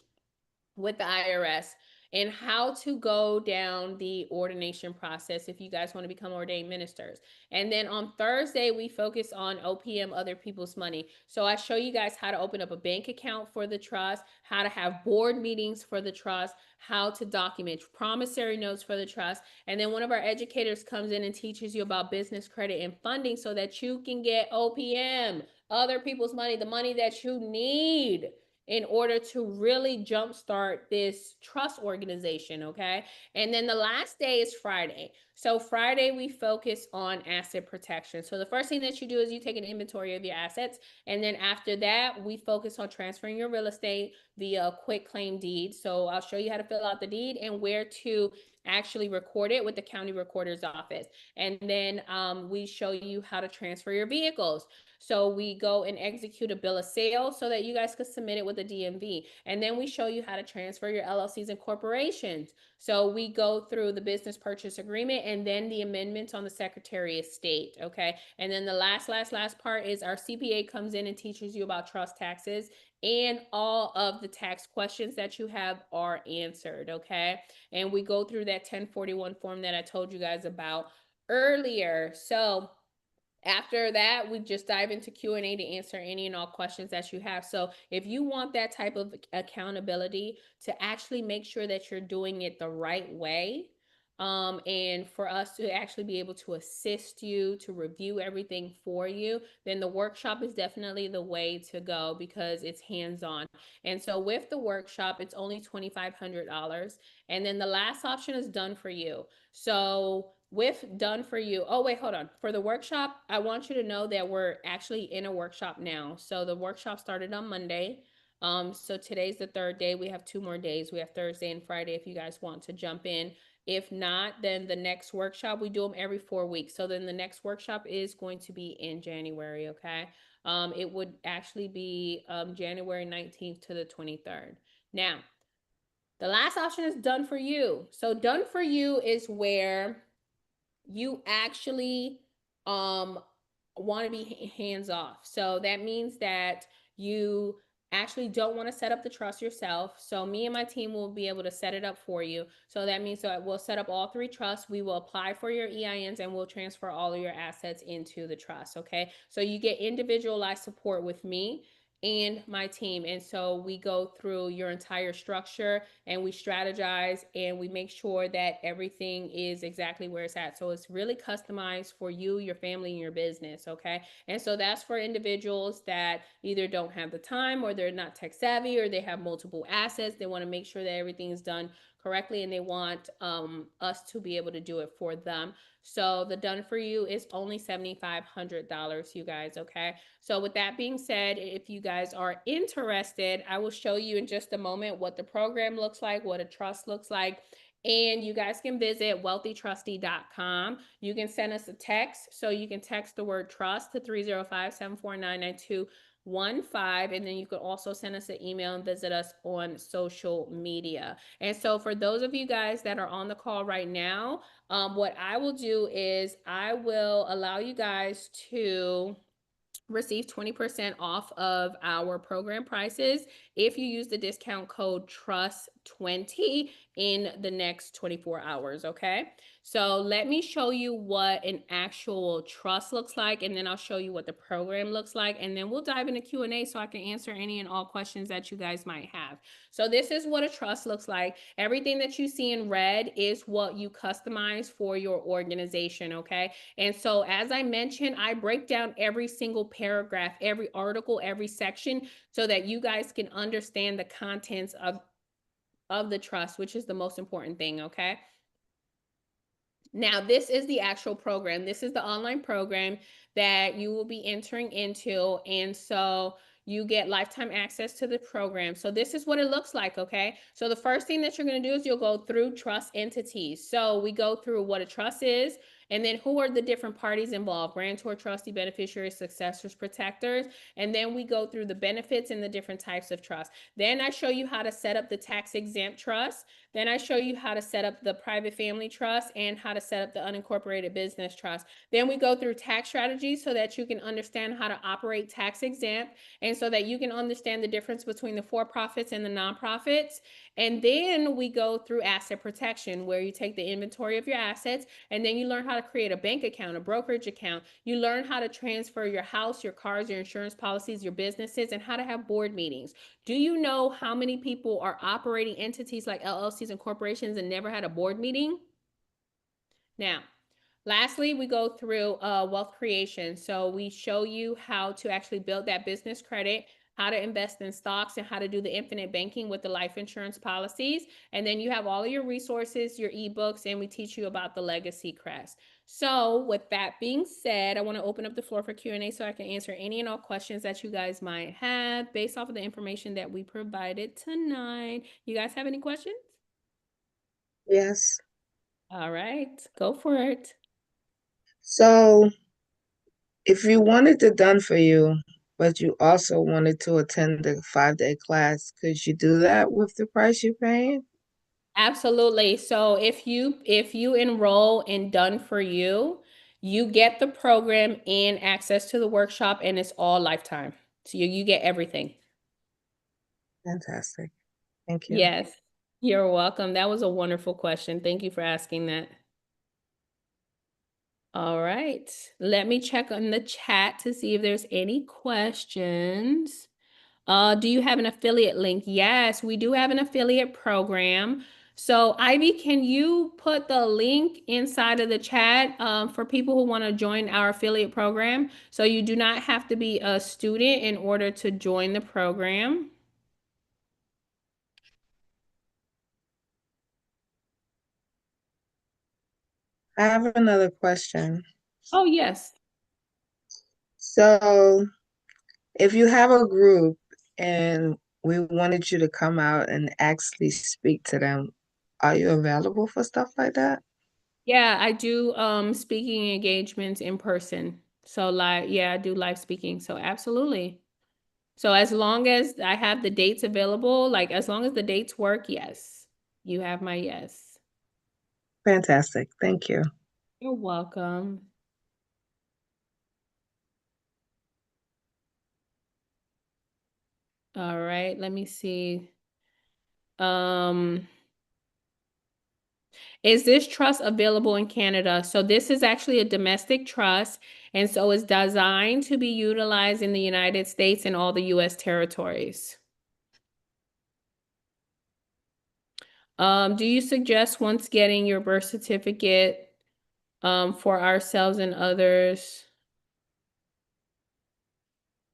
with the IRS and how to go down the ordination process if you guys want to become ordained ministers. And then on Thursday, we focus on OPM, other people's money. So I show you guys how to open up a bank account for the trust, how to have board meetings for the trust, how to document promissory notes for the trust. And then one of our educators comes in and teaches you about business credit and funding so that you can get OPM, other people's money, the money that you need in order to really jumpstart this trust organization, okay? And then the last day is Friday. So Friday, we focus on asset protection. So the first thing that you do is you take an inventory of your assets. And then after that, we focus on transferring your real estate via quit claim deed. So I'll show you how to fill out the deed and where to actually record it with the county recorder's office. And then we show you how to transfer your vehicles. So we go and execute a bill of sale so that you guys could submit it with the DMV. And then we show you how to transfer your LLCs and corporations. So we go through the business purchase agreement and then the amendments on the Secretary of State, okay? And then the last part is our CPA comes in and teaches you about trust taxes, and all of the tax questions that you have are answered, okay? And we go through that 1041 form that I told you guys about earlier. So after that, we just dive into Q&A to answer any and all questions that you have. So if you want that type of accountability to actually make sure that you're doing it the right way, and for us to actually be able to assist you, to review everything for you, then the workshop is definitely the way to go because it's hands-on. And so with the workshop, it's only $2,500. And then the last option is done for you. So with done for you, oh wait, hold on. For the workshop, I want you to know that we're actually in a workshop now. So the workshop started on Monday. So today's the third day. We have 2 more days. We have Thursday and Friday if you guys want to jump in. If not, then the next workshop, we do them every 4 weeks. So then the next workshop is going to be in January, okay? It would actually be January 19th to the 23rd. Now, the last option is done for you. So done for you is where you actually want to be hands off. So that means that you actually don't want to set up the trust yourself. So me and my team will be able to set it up for you. So that means that we'll set up all 3 trusts. We will apply for your EINs and we'll transfer all of your assets into the trust. Okay. So you get individualized support with me and my team. And so we go through your entire structure and we strategize and we make sure that everything is exactly where it's at. So it's really customized for you, your family, and your business, okay? And so that's for individuals that either don't have the time or they're not tech savvy or they have multiple assets. They want to make sure that everything is done correctly and they want us to be able to do it for them. So the done for you is only $7,500, you guys, okay? So with that being said, if you guys are interested, I will show you in just a moment what the program looks like, what a trust looks like. And you guys can visit wealthytrustee.com. You can send us a text. So you can text the word trust to 305-749-9215. And then you can also send us an email and visit us on social media. And so for those of you guys that are on the call right now, what I will do is I will allow you guys to receive 20% off of our program prices if you use the discount code TRUST20 in the next 24 hours, okay? So let me show you what an actual trust looks like, and then I'll show you what the program looks like, and then we'll dive into Q&A so I can answer any and all questions that you guys might have. So this is what a trust looks like. Everything that you see in red is what you customize for your organization, okay? And so as I mentioned, I break down every single paragraph, every article, every section so that you guys can understand the contents of the trust, which is the most important thing, okay? Now, this is the actual program. This is the online program that you will be entering into. And so you get lifetime access to the program. So this is what it looks like, okay? So the first thing that you're going to do is you'll go through trust entities. So we go through what a trust is, and then who are the different parties involved: grantor, trustee, beneficiaries, successors, protectors. And then we go through the benefits and the different types of trust. Then I show you how to set up the tax exempt trust. Then I show you how to set up the private family trust and how to set up the unincorporated business trust. Then we go through tax strategies so that you can understand how to operate tax exempt, and so that you can understand the difference between the for-profits and the nonprofits. And then we go through asset protection, where you take the inventory of your assets, and then you learn how to create a bank account, a brokerage account. You learn how to transfer your house, your cars, your insurance policies, your businesses, and how to have board meetings. Do you know how many people are operating entities like LLCs and corporations and never had a board meeting? Now, lastly, we go through wealth creation. So we show you how to actually build that business credit, how to invest in stocks, and how to do the infinite banking with the life insurance policies. And then you have all of your resources, your ebooks, and we teach you about the legacy crest. So with that being said, I want to open up the floor for Q&A so I can answer any and all questions that you guys might have based off of the information that we provided tonight. You guys have any questions? Yes. All right, go for it. So if you wanted it done for you, but you also wanted to attend the 5-day class, could you do that with the price you're paying? Absolutely. So if you enroll in Done for You, you get the program and access to the workshop, and it's all lifetime. So you get everything. Fantastic. Thank you. Yes, you're welcome. That was a wonderful question. Thank you for asking that. All right. Let me check on the chat to see if there's any questions. Do you have an affiliate link? Yes, we do have an affiliate program. So Ivy, can you put the link inside of the chat for people who want to join our affiliate program? So you do not have to be a student in order to join the program. I have another question. Oh, yes. So if you have a group and we wanted you to come out and actually speak to them, are you available for stuff like that? Yeah, I do speaking engagements in person. So like, yeah, I do live speaking. So absolutely. So as long as I have the dates available, like as long as the dates work, yes. You have my yes. Fantastic. Thank you. You're welcome. All right, let me see. Is this trust available in Canada? So this is actually a domestic trust, and so it's designed to be utilized in the United States and all the US territories. Do you suggest once getting your birth certificate for ourselves and others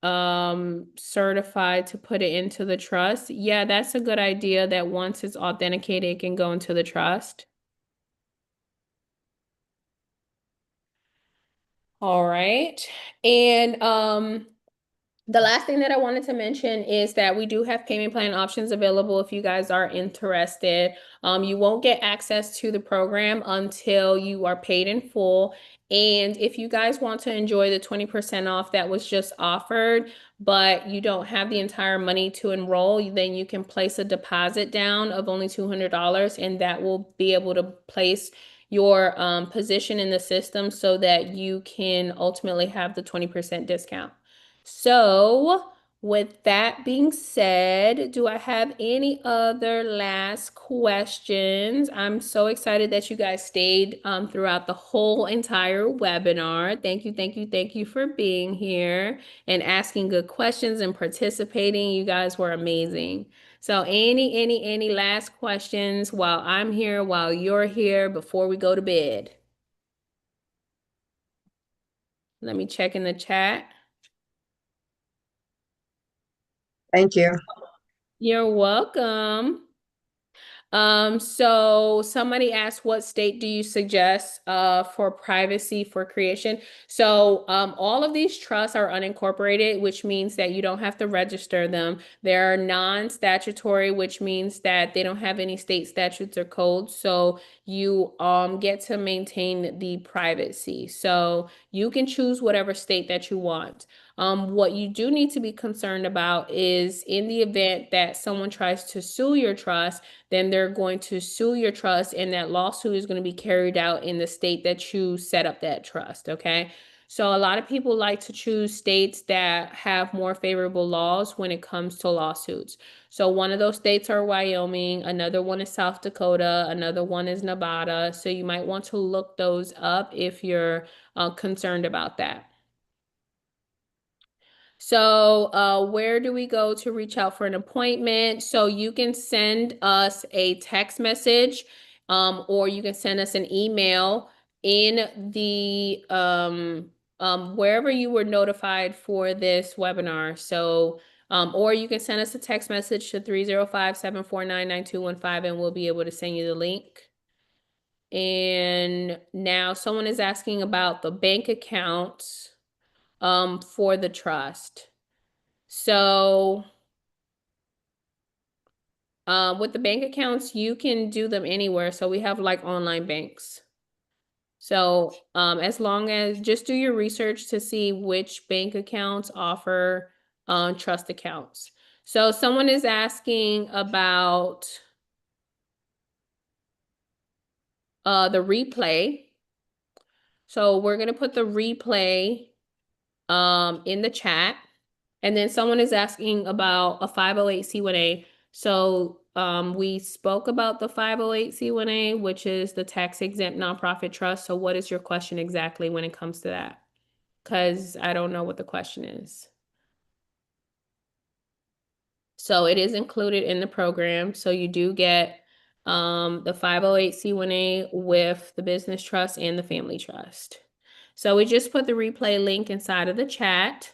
certified to put it into the trust? Yeah, that's a good idea, that once it's authenticated, it can go into the trust. All right. And the last thing that I wanted to mention is that we do have payment plan options available if you guys are interested. You won't get access to the program until you are paid in full. And if you guys want to enjoy the 20% off that was just offered, but you don't have the entire money to enroll, then you can place a deposit down of only $200, and that will be able to place your position in the system so that you can ultimately have the 20% discount. So, with that being said, do I have any other last questions? I'm so excited that you guys stayed throughout the whole entire webinar. Thank you, thank you, thank you for being here and asking good questions and participating. You guys were amazing. So, any last questions while I'm here, while you're here, before we go to bed? Let me check in the chat. Thank you. You're welcome. So somebody asked, what state do you suggest for privacy for creation? So all of these trusts are unincorporated, which means that you don't have to register them. They're non-statutory, which means that they don't have any state statutes or codes. So you get to maintain the privacy. So you can choose whatever state that you want. What you do need to be concerned about is in the event that someone tries to sue your trust, then they're going to sue your trust, and that lawsuit is going to be carried out in the state that you set up that trust, okay? So a lot of people like to choose states that have more favorable laws when it comes to lawsuits. So one of those states are Wyoming, another one is South Dakota, another one is Nevada. So you might want to look those up if you're concerned about that. So where do we go to reach out for an appointment? So you can send us a text message or you can send us an email in the wherever you were notified for this webinar. So or you can send us a text message to 305-749-9215 and we'll be able to send you the link. And now someone is asking about the bank accounts for the trust. So with the bank accounts, you can do them anywhere. So we have like online banks. So as long as just do your research to see which bank accounts offer trust accounts. So someone is asking about the replay. So we're going to put the replay in the chat. And then someone is asking about a 508c1a. So we spoke about the 508c1a, which is the tax exempt nonprofit trust. So what is your question exactly when it comes to that? Because I don't know what the question is. So it is included in the program. So you do get the 508c1a with the business trust and the family trust. So we just put the replay link inside of the chat.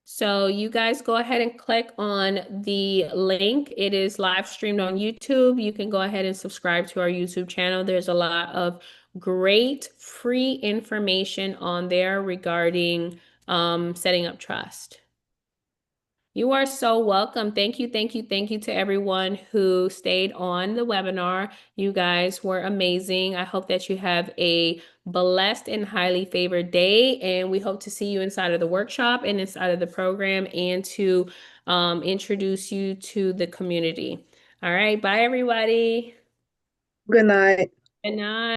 So you guys go ahead and click on the link. It is live streamed on YouTube. You can go ahead and subscribe to our YouTube channel. There's a lot of great free information on there regarding setting up trust. You are so welcome. Thank you, thank you, thank you to everyone who stayed on the webinar. You guys were amazing. I hope that you have a blessed and highly favored day, and we hope to see you inside of the workshop and inside of the program and to introduce you to the community. All right, bye everybody. Good night. Good night.